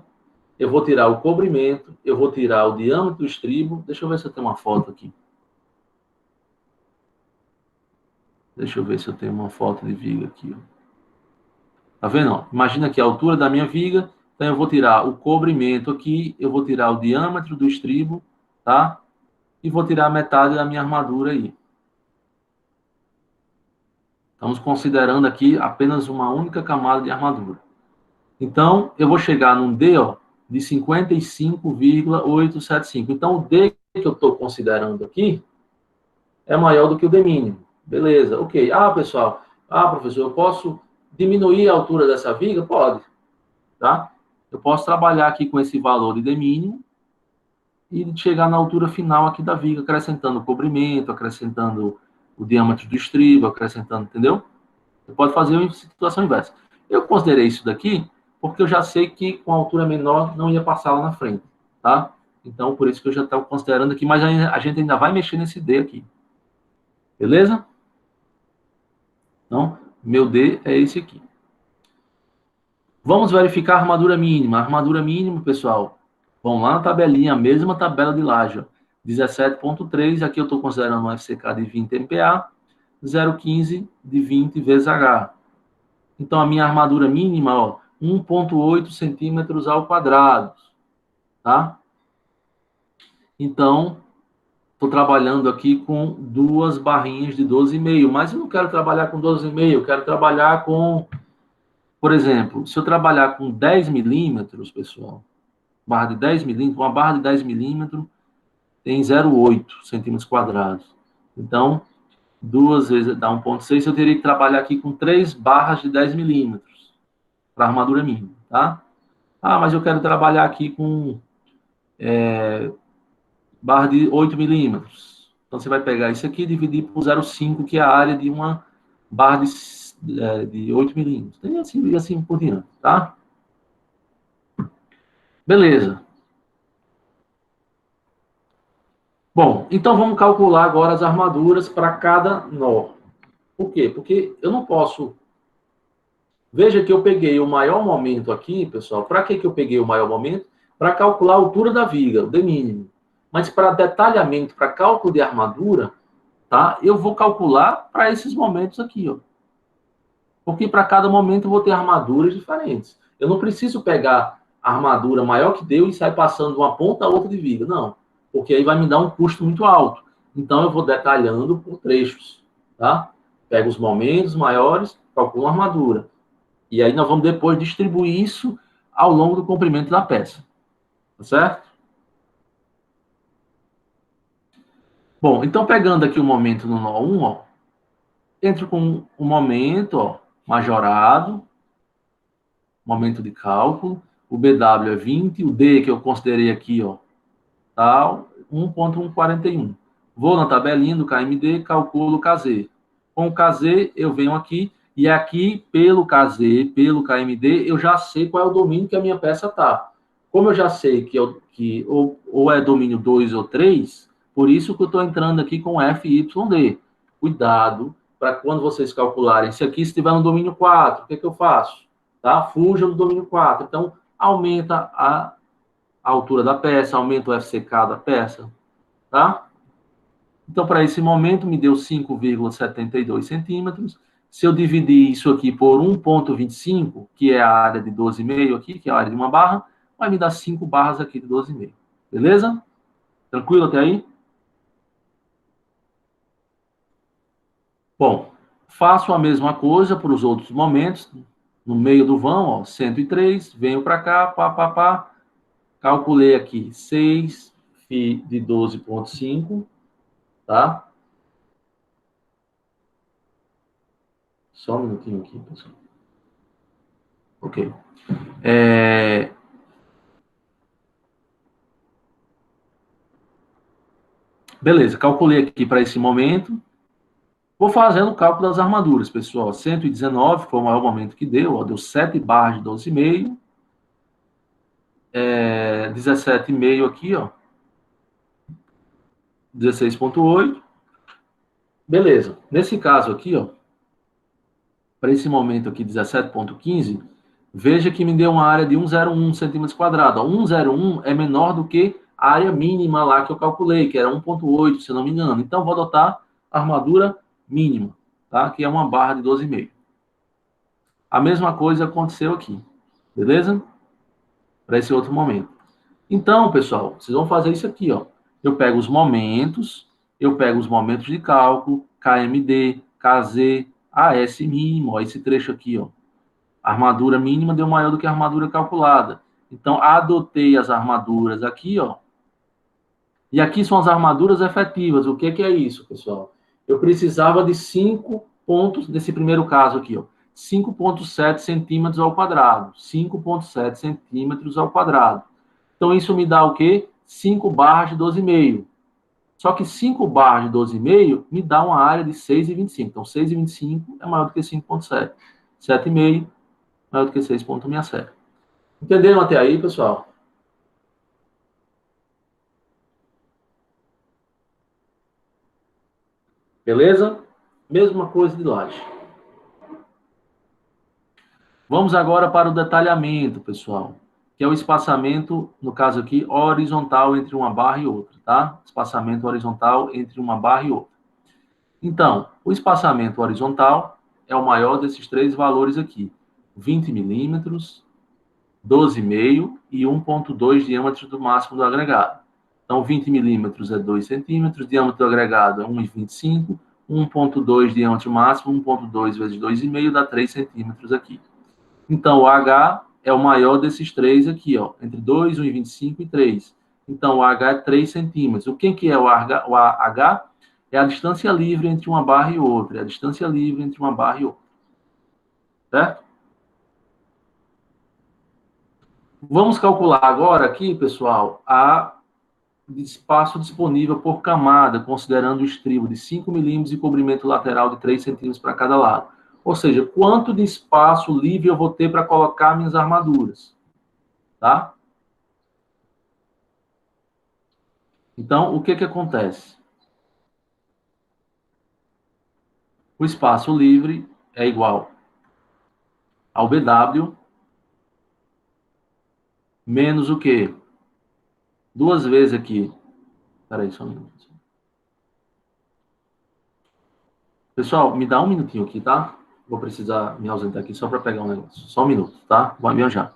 Eu vou tirar o cobrimento, eu vou tirar o diâmetro do estribo. Deixa eu ver se eu tenho uma foto aqui. Deixa eu ver se eu tenho uma foto de viga aqui, ó. Tá vendo? Ó? Imagina aqui a altura da minha viga. Então, eu vou tirar o cobrimento aqui, eu vou tirar o diâmetro do estribo, tá? E vou tirar metade da minha armadura aí. Estamos considerando aqui apenas uma única camada de armadura. Então, eu vou chegar num D, ó, de 55,875. Então, o D que eu estou considerando aqui é maior do que o D mínimo. Beleza, ok. Ah, pessoal, professor, eu posso diminuir a altura dessa viga? Pode, tá? Eu posso trabalhar aqui com esse valor de D mínimo e chegar na altura final aqui da viga, acrescentando o cobrimento, acrescentando o diâmetro do estribo, acrescentando, entendeu? Você pode fazer em situação inversa. Eu considerei isso daqui porque eu já sei que com altura menor não ia passar lá na frente, tá? Então, por isso que eu já estou considerando aqui, mas a gente ainda vai mexer nesse D aqui. Beleza? Então, meu D é esse aqui. Vamos verificar a armadura mínima. A armadura mínima, pessoal, vamos lá na tabelinha, a mesma tabela de laje, 17.3, aqui eu estou considerando um FCK de 20 MPa, 0,15 de 20 vezes H. Então, a minha armadura mínima, ó, 1,8 centímetros ao quadrado, tá? Então, estou trabalhando aqui com duas barrinhas de 12,5, mas eu não quero trabalhar com 12,5, eu quero trabalhar com, por exemplo, se eu trabalhar com 10 milímetros, pessoal, barra de 10 milímetros, uma barra de 10 milímetros tem 0,8 centímetros quadrados. Então, duas vezes dá 1,6, eu teria que trabalhar aqui com 3 barras de 10 milímetros para armadura mínima, tá? Ah, mas eu quero trabalhar aqui com barra de 8 milímetros. Então, você vai pegar isso aqui e dividir por 0,5, que é a área de uma barra de 8 milímetros. E assim por diante, tá? Beleza. Bom, então vamos calcular agora as armaduras para cada nó. Por quê? Porque eu não posso... Veja que eu peguei o maior momento aqui, pessoal. Para que eu peguei o maior momento? Para calcular a altura da viga, o D mínimo. Mas para detalhamento, para cálculo de armadura, tá? Eu vou calcular para esses momentos aqui, ó. Porque para cada momento eu vou ter armaduras diferentes. Eu não preciso pegar a armadura maior que deu e sair passando de uma ponta a outra de viga. Não. Porque aí vai me dar um custo muito alto. Então eu vou detalhando por trechos, tá? Pego os momentos maiores, calculo a armadura. E aí nós vamos depois distribuir isso ao longo do comprimento da peça. Tá certo? Bom, então pegando aqui o momento no nó 1, ó, entro com o momento, ó, majorado, momento de cálculo, o BW é 20, o D que eu considerei aqui, ó, tal, 1,141. Vou na tabelinha do KMD, calculo o KZ. Com o KZ, eu venho aqui, e aqui, pelo KZ, pelo KMD, eu já sei qual é o domínio que a minha peça está. Como eu já sei que ou é domínio 2 ou 3, por isso que eu estou entrando aqui com FYD. Cuidado, para quando vocês calcularem, se aqui estiver no domínio 4, o que eu faço? Tá? Fuja do domínio 4. Então, aumenta a altura da peça, aumenta o FCK da peça, tá? Então, para esse momento, me deu 5,72 centímetros. Se eu dividir isso aqui por 1,25, que é a área de 12,5 aqui, que é a área de uma barra, vai me dar 5 barras aqui de 12,5. Beleza? Tranquilo até aí? Bom, faço a mesma coisa para os outros momentos. No meio do vão, ó, 103, venho para cá, pá. Calculei aqui 6 φ de 12,5, tá? Só um minutinho aqui, pessoal. Ok. Beleza, calculei aqui para esse momento. Vou fazendo o cálculo das armaduras, pessoal. 119 foi o maior momento que deu, ó, deu 7 barras de 12,5. 17,5 aqui, ó. 16,8. Beleza. Nesse caso aqui, ó, para esse momento aqui, 17,15, veja que me deu uma área de 101 centímetros quadrados. 101 é menor do que a área mínima lá que eu calculei, que era 1,8, se não me engano. Então, vou adotar a armadura mínima, tá? Que é uma barra de 12,5. A mesma coisa aconteceu aqui, beleza? Para esse outro momento. Então, pessoal, vocês vão fazer isso aqui, ó. Eu pego os momentos de cálculo, KMD, KZ, AS mínimo, ó, esse trecho aqui, ó. A armadura mínima deu maior do que a armadura calculada. Então, adotei as armaduras aqui, ó. E aqui são as armaduras efetivas. O que é isso, pessoal? Eu precisava de 5 pontos, nesse primeiro caso aqui, ó. 5,7 centímetros ao quadrado. 5,7 centímetros ao quadrado. Então, isso me dá o quê? 5 barras de 12,5. Só que 5 barras de 12,5 me dá uma área de 6,25. Então, 6,25 é maior do que 5,7. 7,5 maior do que 6,67. Entenderam até aí, pessoal? Beleza? Mesma coisa de laje. Vamos agora para o detalhamento, pessoal, que é o espaçamento, no caso aqui, horizontal entre uma barra e outra, tá? Espaçamento horizontal entre uma barra e outra. Então, o espaçamento horizontal é o maior desses três valores aqui. 20 milímetros, 12,5 e 1,2 diâmetro do máximo do agregado. Então, 20 milímetros é 2 centímetros, diâmetro do agregado é 1,25, 1,2 diâmetro máximo, 1,2 vezes 2,5 dá 3 centímetros aqui. Então, o H é o maior desses três aqui, ó, entre 2, 1,25 e 3. Então, o H é 3 centímetros. O que é o H? O H é a distância livre entre uma barra e outra. É a distância livre entre uma barra e outra. Certo? Vamos calcular agora aqui, pessoal, a espaço disponível por camada, considerando o estribo de 5 milímetros e cobrimento lateral de 3 centímetros para cada lado. Ou seja, quanto de espaço livre eu vou ter para colocar minhas armaduras. Tá? Então, o que acontece? O espaço livre é igual ao BW menos o quê? Duas vezes aqui. Espera aí, só um minuto. Pessoal, me dá um minutinho aqui, tá? Vou precisar me ausentar aqui só para pegar um negócio. Só um minuto, tá? Vou avião já.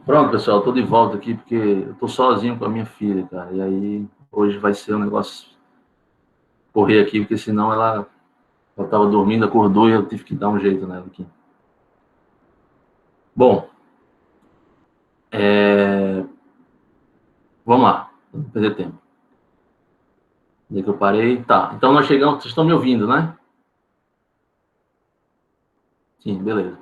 Pronto, pessoal, estou de volta aqui porque eu estou sozinho com a minha filha, cara. E aí, hoje vai ser um negócio correr aqui, porque senão ela estava dormindo, acordou e eu tive que dar um jeito nela aqui. Bom, vamos lá, não perder tempo. Onde é que eu parei? Tá, então nós chegamos, vocês estão me ouvindo, né? Sim, beleza.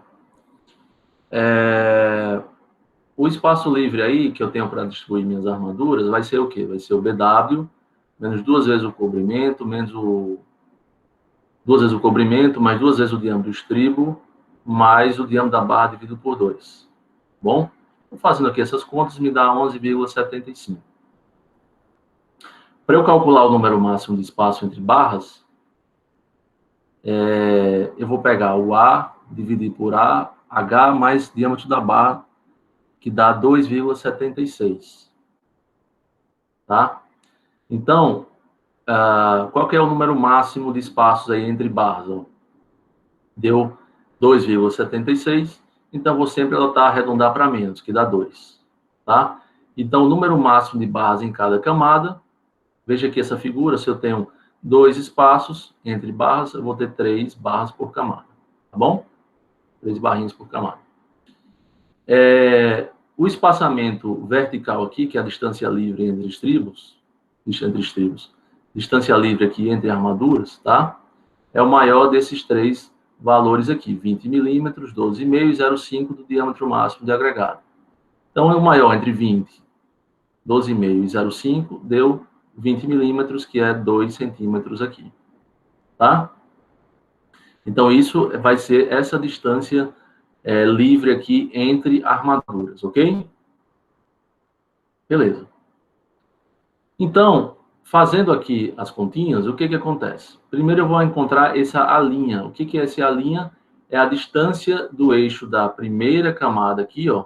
O espaço livre aí, que eu tenho para distribuir minhas armaduras, vai ser o quê? Vai ser o BW, menos 2 vezes o cobrimento, menos 2 vezes o cobrimento, mais 2 vezes o diâmetro do estribo, mais o diâmetro da barra dividido por 2. Bom? Fazendo aqui essas contas, me dá 11,75. Para eu calcular o número máximo de espaço entre barras, eu vou pegar o A, dividir por A, H mais diâmetro da barra, que dá 2,76. Tá? Então, qual que é o número máximo de espaços aí entre barras? Ó? Deu 2,76. Então, vou sempre adotar arredondar para menos, que dá 2. Tá? Então, o número máximo de barras em cada camada, veja aqui essa figura, se eu tenho 2 espaços entre barras, eu vou ter 3 barras por camada. Tá bom? 3 barrinhas por camada. O espaçamento vertical aqui, que é a distância livre entre estribos, distância livre aqui entre armaduras, tá? É o maior desses 3 valores aqui, 20 milímetros, 12,5 e 0,5 do diâmetro máximo de agregado. Então, é o maior entre 20, 12,5 e 0,5 deu 20 milímetros, que é 2 centímetros aqui, tá? Então, isso vai ser essa distância livre aqui entre armaduras, ok? Beleza. Então, fazendo aqui as continhas, o que acontece? Primeiro eu vou encontrar essa alinha. O que é essa alinha? É a distância do eixo da primeira camada aqui, ó,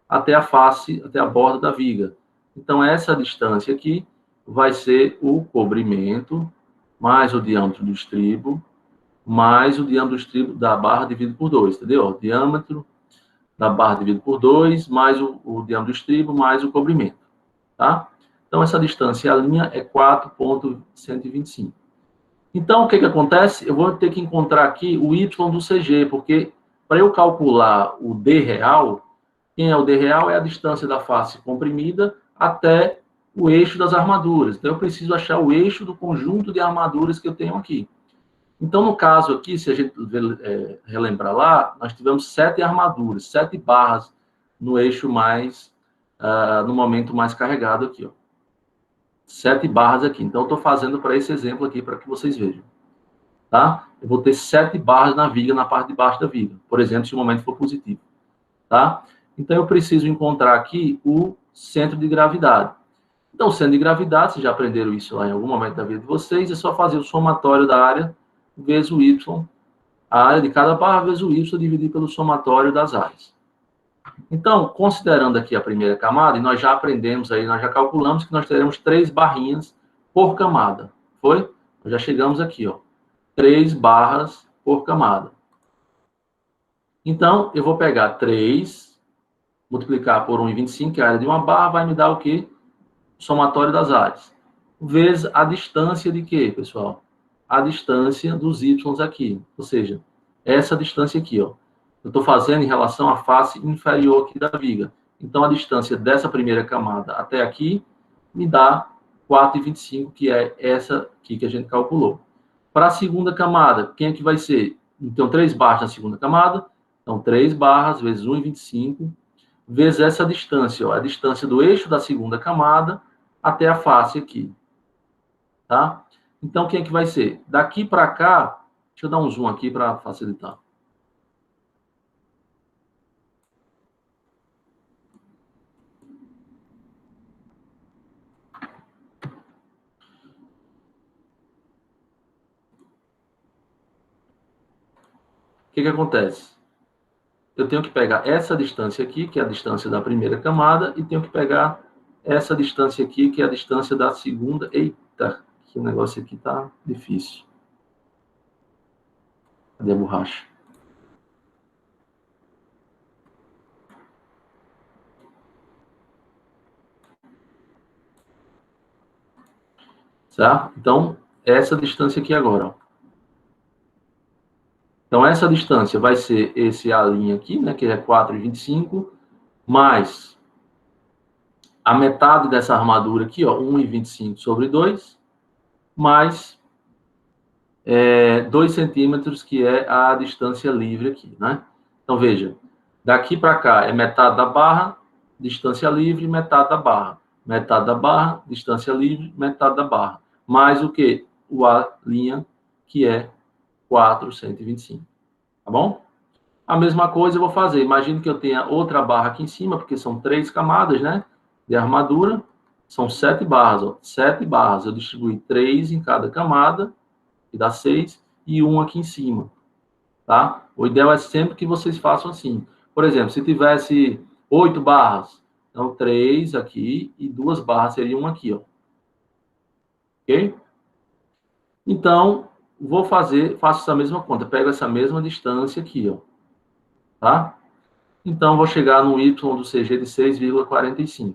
até a face, até a borda da viga. Então, essa distância aqui vai ser o cobrimento, mais o diâmetro do estribo, mais o diâmetro do estribo da barra dividido por 2, entendeu? O diâmetro da barra dividido por 2, mais o diâmetro do estribo, mais o cobrimento, tá? Então, essa distância, a linha, é 4,125. Então, o que acontece? Eu vou ter que encontrar aqui o Y do CG, porque para eu calcular o D real, quem é o D real? É a distância da face comprimida até o eixo das armaduras. Então, eu preciso achar o eixo do conjunto de armaduras que eu tenho aqui. Então, no caso aqui, se a gente relembrar lá, nós tivemos 7 armaduras, 7 barras no eixo mais, no momento mais carregado aqui, ó. 7 barras aqui. Então, eu estou fazendo para esse exemplo aqui, para que vocês vejam. Tá? Eu vou ter 7 barras na viga, na parte de baixo da viga. Por exemplo, se o momento for positivo. Tá? Então, eu preciso encontrar aqui o centro de gravidade. Então, o centro de gravidade, vocês já aprenderam isso lá em algum momento da vida de vocês, é só fazer o somatório da área vezes o Y, a área de cada barra vezes o Y dividido pelo somatório das áreas. Então, considerando aqui a primeira camada, e nós já aprendemos aí, nós já calculamos que nós teremos 3 barrinhas por camada. Foi? Nós já chegamos aqui, ó. 3 barras por camada. Então, eu vou pegar 3, multiplicar por 1,25, que é a área de uma barra, vai me dar o quê? O somatório das áreas. Vezes a distância de quê, pessoal? A distância dos Y aqui. Ou seja, essa distância aqui, ó. Eu estou fazendo em relação à face inferior aqui da viga. Então, a distância dessa primeira camada até aqui me dá 4,25, que é essa aqui que a gente calculou. Para a segunda camada, quem é que vai ser? Então, 3 barras na segunda camada. Então, 3 barras vezes 1,25, vezes essa distância, ó, a distância do eixo da segunda camada até a face aqui. Tá? Então, quem é que vai ser? Daqui para cá, deixa eu dar um zoom aqui para facilitar. O que acontece? Eu tenho que pegar essa distância aqui, que é a distância da primeira camada, e tenho que pegar essa distância aqui, que é a distância da segunda. Eita, que negócio aqui tá difícil. Cadê a borracha? certo? Então, essa distância aqui agora, ó. Então, essa distância vai ser esse A' aqui, né, que é 4,25, mais a metade dessa armadura aqui, ó, 1,25 sobre 2, mais 2 centímetros, que é a distância livre aqui, né? Então, veja, daqui para cá é metade da barra, distância livre, metade da barra. Metade da barra, distância livre, metade da barra. Mais o que? O A', que é 425. Tá bom? A mesma coisa eu vou fazer. Imagine que eu tenha outra barra aqui em cima, porque são 3 camadas, né? De armadura. São 7 barras, ó. 7 barras. Eu distribuí 3 em cada camada, que dá 6, e 1 aqui em cima. Tá? O ideal é sempre que vocês façam assim. Por exemplo, se tivesse 8 barras, então 3 aqui e 2 barras seria 1 aqui, ó. Ok? Então, faço essa mesma conta. Pego essa mesma distância aqui, ó. Tá? Então, vou chegar no Y do CG de 6,45.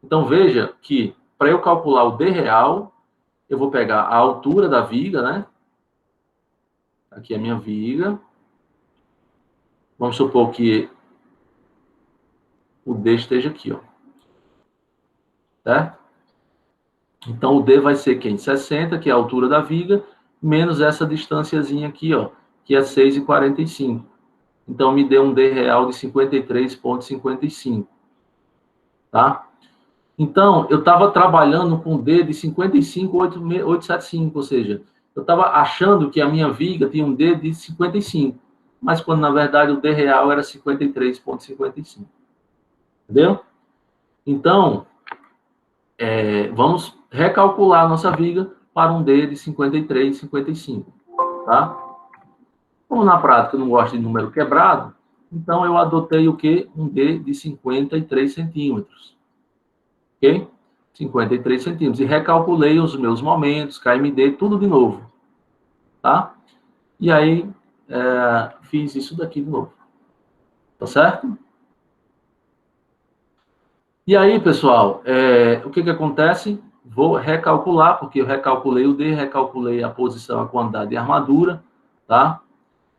Então, veja que, para eu calcular o D real, eu vou pegar a altura da viga, né? Aqui é a minha viga. Vamos supor que o D esteja aqui, ó. Certo? Então, o D vai ser quem? 60, que é a altura da viga, menos essa distânciazinha aqui, ó, que é 6,45. Então, me deu um D real de 53,55. Tá? Então, eu estava trabalhando com D de 55,875, ou seja, eu estava achando que a minha viga tinha um D de 55, mas quando, na verdade, o D real era 53,55. Entendeu? Então, vamos recalcular a nossa viga para um D de 53,55. Tá? Como na prática eu não gosto de número quebrado, então eu adotei o quê? Um D de 53 centímetros. Ok? 53 centímetros. E recalculei os meus momentos, KMD, tudo de novo. Tá? E aí, fiz isso daqui de novo. Tá certo? E aí, pessoal, o que acontece? Vou recalcular, porque eu recalculei o D, recalculei a posição, a quantidade de armadura, tá?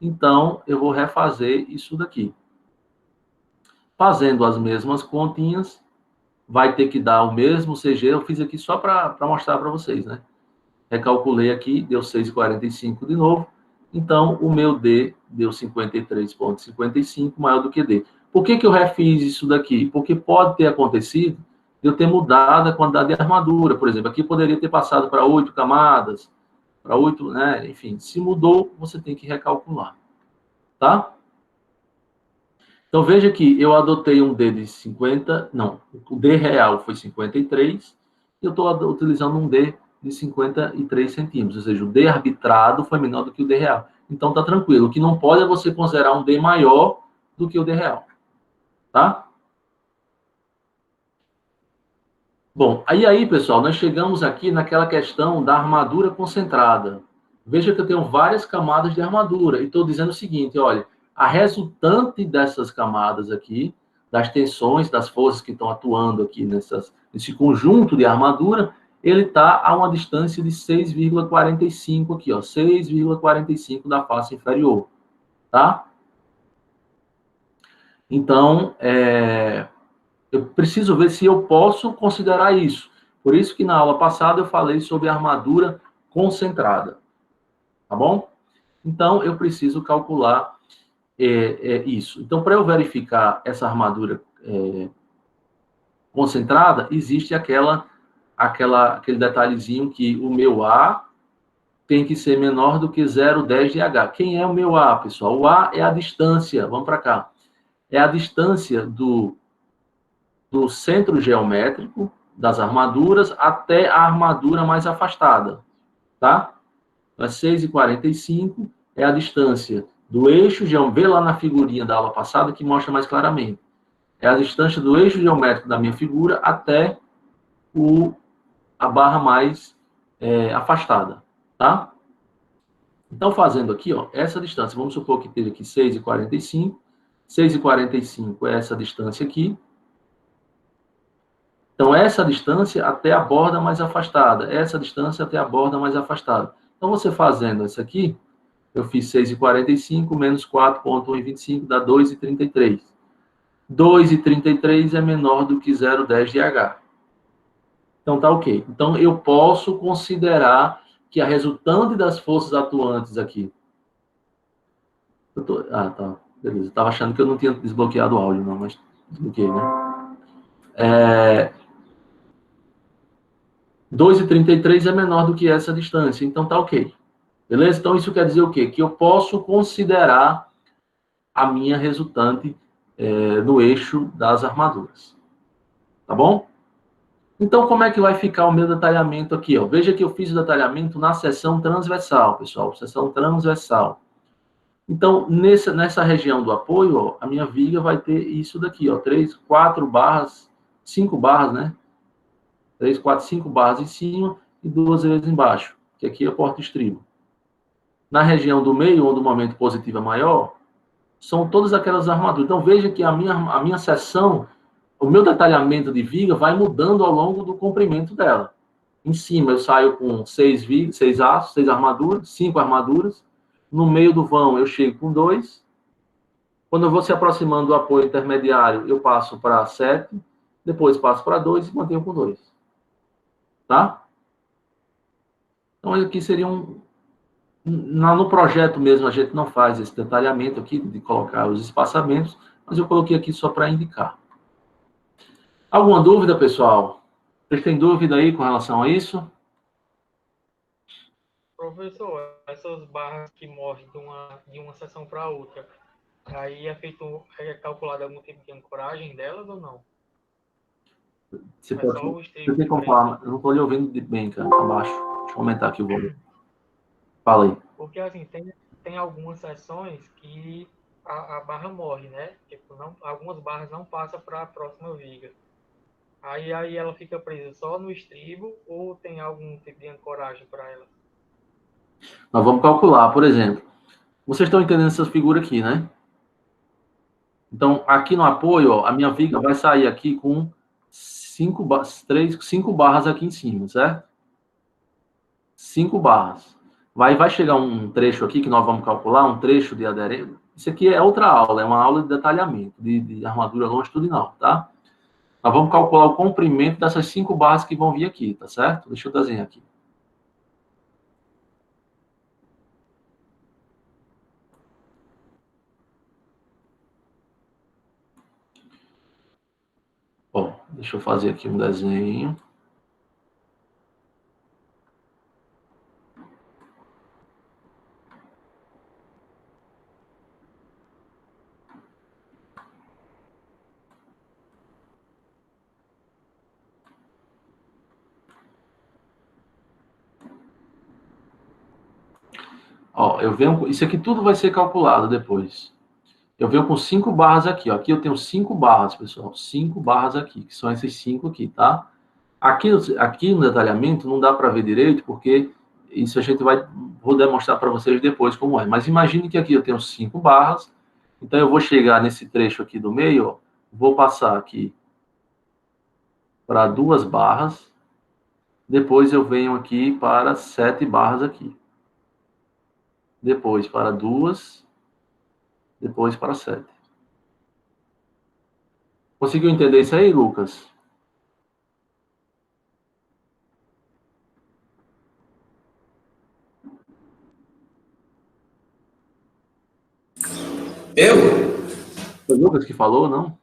Então, eu vou refazer isso daqui. Fazendo as mesmas continhas, vai ter que dar o mesmo CG. Eu fiz aqui só para mostrar para vocês, né? Recalculei aqui, deu 6,45 de novo. Então, o meu D deu 53,55, maior do que D. Por que eu refiz isso daqui? Porque pode ter acontecido de eu ter mudado a quantidade de armadura. Por exemplo, aqui poderia ter passado para 8 camadas, para 8, né? Enfim, se mudou, você tem que recalcular. Tá? Então, veja que eu adotei um D de 50, não, o D real foi 53, e eu estou utilizando um D de 53 centímetros, ou seja, o D arbitrado foi menor do que o D real. Então, tá tranquilo. O que não pode é você considerar um D maior do que o D real. Tá? Bom, aí, pessoal, nós chegamos aqui naquela questão da armadura concentrada. Veja que eu tenho várias camadas de armadura, e estou dizendo o seguinte, olha, a resultante dessas camadas aqui, das tensões, das forças que estão atuando aqui nesse conjunto de armadura, ele está a uma distância de 6,45 aqui, ó, 6,45 da face inferior, tá? Então, eu preciso ver se eu posso considerar isso. Por isso que na aula passada eu falei sobre armadura concentrada, tá bom? Então, eu preciso calcular isso. Então, para eu verificar essa armadura concentrada, existe aquele detalhezinho que o meu A tem que ser menor do que 0,10 de H. Quem é o meu A, pessoal? O A é a distância, vamos para cá, é a distância do centro geométrico das armaduras até a armadura mais afastada, tá? Então, 6,45 é a distância do eixo geométrico, vê lá na figurinha da aula passada que mostra mais claramente. É a distância do eixo geométrico da minha figura até a barra mais afastada, tá? Então, fazendo aqui, ó, essa distância, vamos supor que esteja aqui 6,45. 6,45 é essa distância aqui. Então, essa distância até a borda mais afastada, essa distância até a borda mais afastada. Então, você fazendo isso aqui, eu fiz 6,45 menos 4,125 dá 2,33. 2,33 é menor do que 0,10 de H. Então, tá ok. Então, eu posso considerar que a resultante das forças atuantes aqui... Ah, tá. Beleza. Eu estava achando que eu não tinha desbloqueado o áudio, não, mas desbloqueei, né? 2,33 é menor do que essa distância, então tá ok. Beleza? Então, isso quer dizer o quê? Que eu posso considerar a minha resultante no eixo das armaduras. Tá bom? Então, como é que vai ficar o meu detalhamento aqui? Ó? Veja que eu fiz o detalhamento na seção transversal, pessoal. Seção transversal. Então, nessa região do apoio, ó, a minha viga vai ter isso daqui, ó, 3, 4 barras, 5 barras, né? 3, 4, 5 barras em cima e 2 vezes embaixo, que aqui é o porta-estribo. Na região do meio, onde o momento positivo é maior, são todas aquelas armaduras. Então, veja que a minha seção, o meu detalhamento de viga vai mudando ao longo do comprimento dela. Em cima, eu saio com 6 aços, 6 armaduras, 5 armaduras. No meio do vão, eu chego com 2. Quando eu vou se aproximando do apoio intermediário, eu passo para 7. Depois passo para 2 e mantenho com 2. Tá? Então, aqui seria no projeto mesmo, a gente não faz esse detalhamento aqui, de colocar os espaçamentos, mas eu coloquei aqui só para indicar. Alguma dúvida, pessoal? Vocês têm dúvida aí com relação a isso? Professor, essas barras que movem de uma seção para outra, aí é calculado algum tipo de ancoragem delas ou não? Você É pode, só o você estribo tem como diferente. falar, eu não estou lhe ouvindo bem, cara, abaixo. Deixa eu aumentar aqui o volume. Fala aí. Porque assim, tem algumas seções que a barra morre, né? Tipo, algumas barras não passam para a próxima viga. Aí ela fica presa só no estribo ou tem algum tipo de ancoragem para ela? Nós vamos calcular, por exemplo. Vocês estão entendendo essa figura aqui, né? Então, aqui no apoio, ó, a minha viga vai sair aqui com 5 barras aqui em cima, certo? 5 barras. Vai chegar um trecho aqui que nós vamos calcular, um trecho de aderência. Isso aqui é outra aula, é uma aula de detalhamento, de armadura longitudinal, tá? Nós vamos calcular o comprimento dessas 5 barras que vão vir aqui, tá certo? Deixa eu desenhar aqui. Ó, deixa eu fazer aqui um desenho. Ó, isso aqui tudo vai ser calculado depois. Eu venho com 5 barras aqui, ó. Aqui eu tenho 5 barras, pessoal. 5 barras aqui, que são essas 5 aqui, tá? Aqui no detalhamento não dá para ver direito, porque isso vou demonstrar para vocês depois como é. Mas imagine que aqui eu tenho 5 barras, então eu vou chegar nesse trecho aqui do meio, ó, vou passar aqui para 2 barras, depois eu venho aqui para 7 barras aqui. Depois para 2, depois para 7. Conseguiu entender isso aí, Lucas? Eu? Foi o Lucas que falou, não?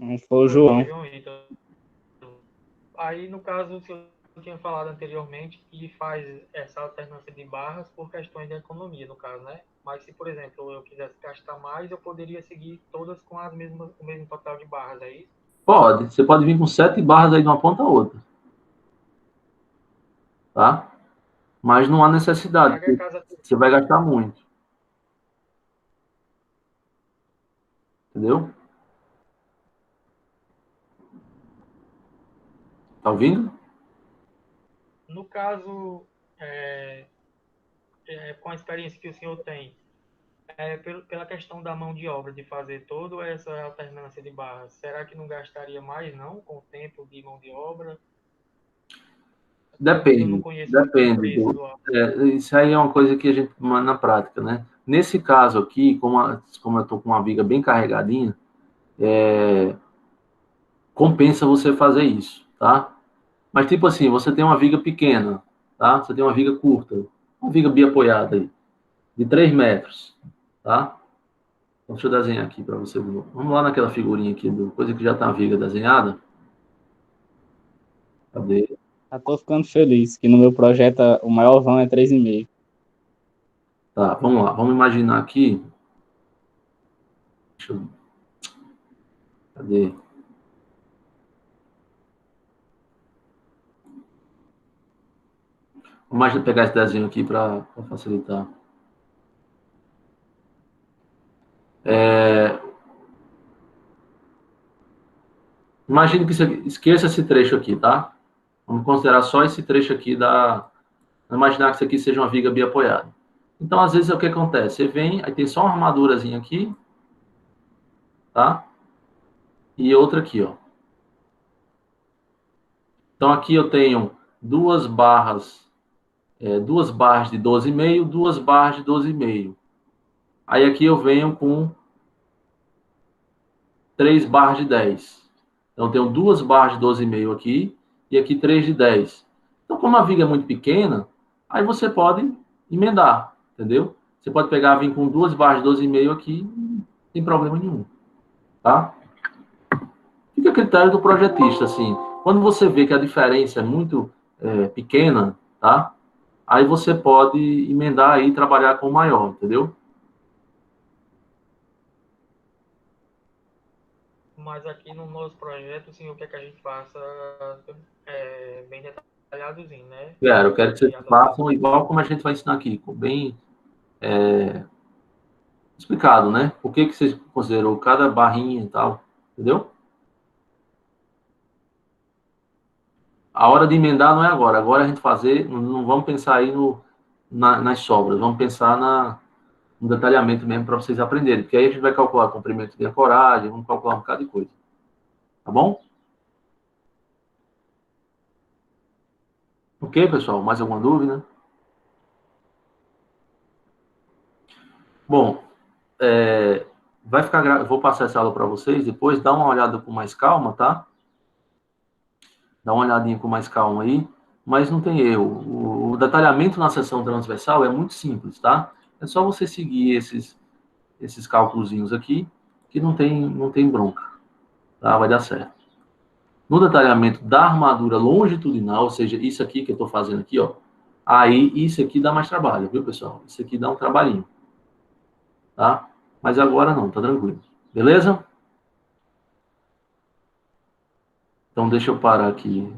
Não foi o João. João Vitor. Aí, no caso, eu tinha falado anteriormente que faz essa alternância de barras por questões de economia, no caso, né? Mas se, por exemplo, eu quisesse gastar mais, eu poderia seguir todas com o mesmo total de barras, é isso? Pode. Você pode vir com 7 barras aí de uma ponta a outra. Tá? Mas não há necessidade, porque você vai gastar muito. Entendeu? Tá ouvindo? No caso, com a experiência que o senhor tem, pela questão da mão de obra, de fazer toda essa alternância de barras, será que não gastaria mais, não, com o tempo de mão de obra? Eu não Depende, conheço muito o depende preço do aço. isso aí é uma coisa que a gente na prática, né? Nesse caso aqui, como eu tô com uma viga bem carregadinha, compensa você fazer isso, tá? Mas tipo assim, você tem uma viga pequena, tá? Você tem uma viga curta, uma viga biapoiada aí, de 3 metros, tá? Então, deixa eu desenhar aqui para você. Vamos lá naquela figurinha aqui, coisa que já tá a viga desenhada. Cadê? Já tô ficando feliz que no meu projeto o maior vão é 3,5. Tá, vamos lá. Vamos imaginar aqui. Deixa eu... Cadê? Vamos pegar esse desenho aqui para facilitar. Imagine que você esqueça esse trecho aqui, tá? Vamos considerar só esse trecho aqui da... Vamos imaginar que isso aqui seja uma viga biapoiada. Então, às vezes, o que acontece? Você vem, aí tem só uma armadurazinha aqui, tá? E outra aqui, ó. Então, aqui eu tenho duas barras de 12,5, duas barras de 12,5. Aí aqui eu venho com 3 barras de 10. Então, eu tenho duas barras de 12,5 aqui e aqui 3 de 10. Então, como a viga é muito pequena, aí você pode emendar, entendeu? Você pode pegar, vir com duas barras de 12,5 aqui, não tem problema nenhum, tá? Fica a critério do projetista, assim. Quando você vê que a diferença é muito pequena, tá? Aí você pode emendar aí e trabalhar com o maior, entendeu? Mas aqui no nosso projeto, assim, o que é que a gente faça bem detalhadozinho, né? Eu quero que vocês façam igual como a gente vai ensinar aqui, bem explicado, né? Por que vocês considerou cada barrinha e tal, entendeu? A hora de emendar não é agora. Agora a gente fazer, não vamos pensar aí nas sobras, vamos pensar no detalhamento mesmo para vocês aprenderem. Porque aí a gente vai calcular comprimento de ancoragem, vamos calcular um bocado de coisa. Tá bom? Ok, pessoal? Mais alguma dúvida? Bom, vai ficar eu vou passar essa aula para vocês, depois dá uma olhada com mais calma, tá? Dá uma olhadinha com mais calma aí, mas não tem erro. O detalhamento na seção transversal é muito simples, tá? É só você seguir esses cálculozinhos aqui, que não tem bronca, tá? Vai dar certo. No detalhamento da armadura longitudinal, ou seja, isso aqui que eu estou fazendo aqui, ó, aí isso aqui dá mais trabalho, viu, pessoal? Isso aqui dá um trabalhinho, tá? Mas agora não, tá tranquilo. Beleza? Então, deixa eu parar aqui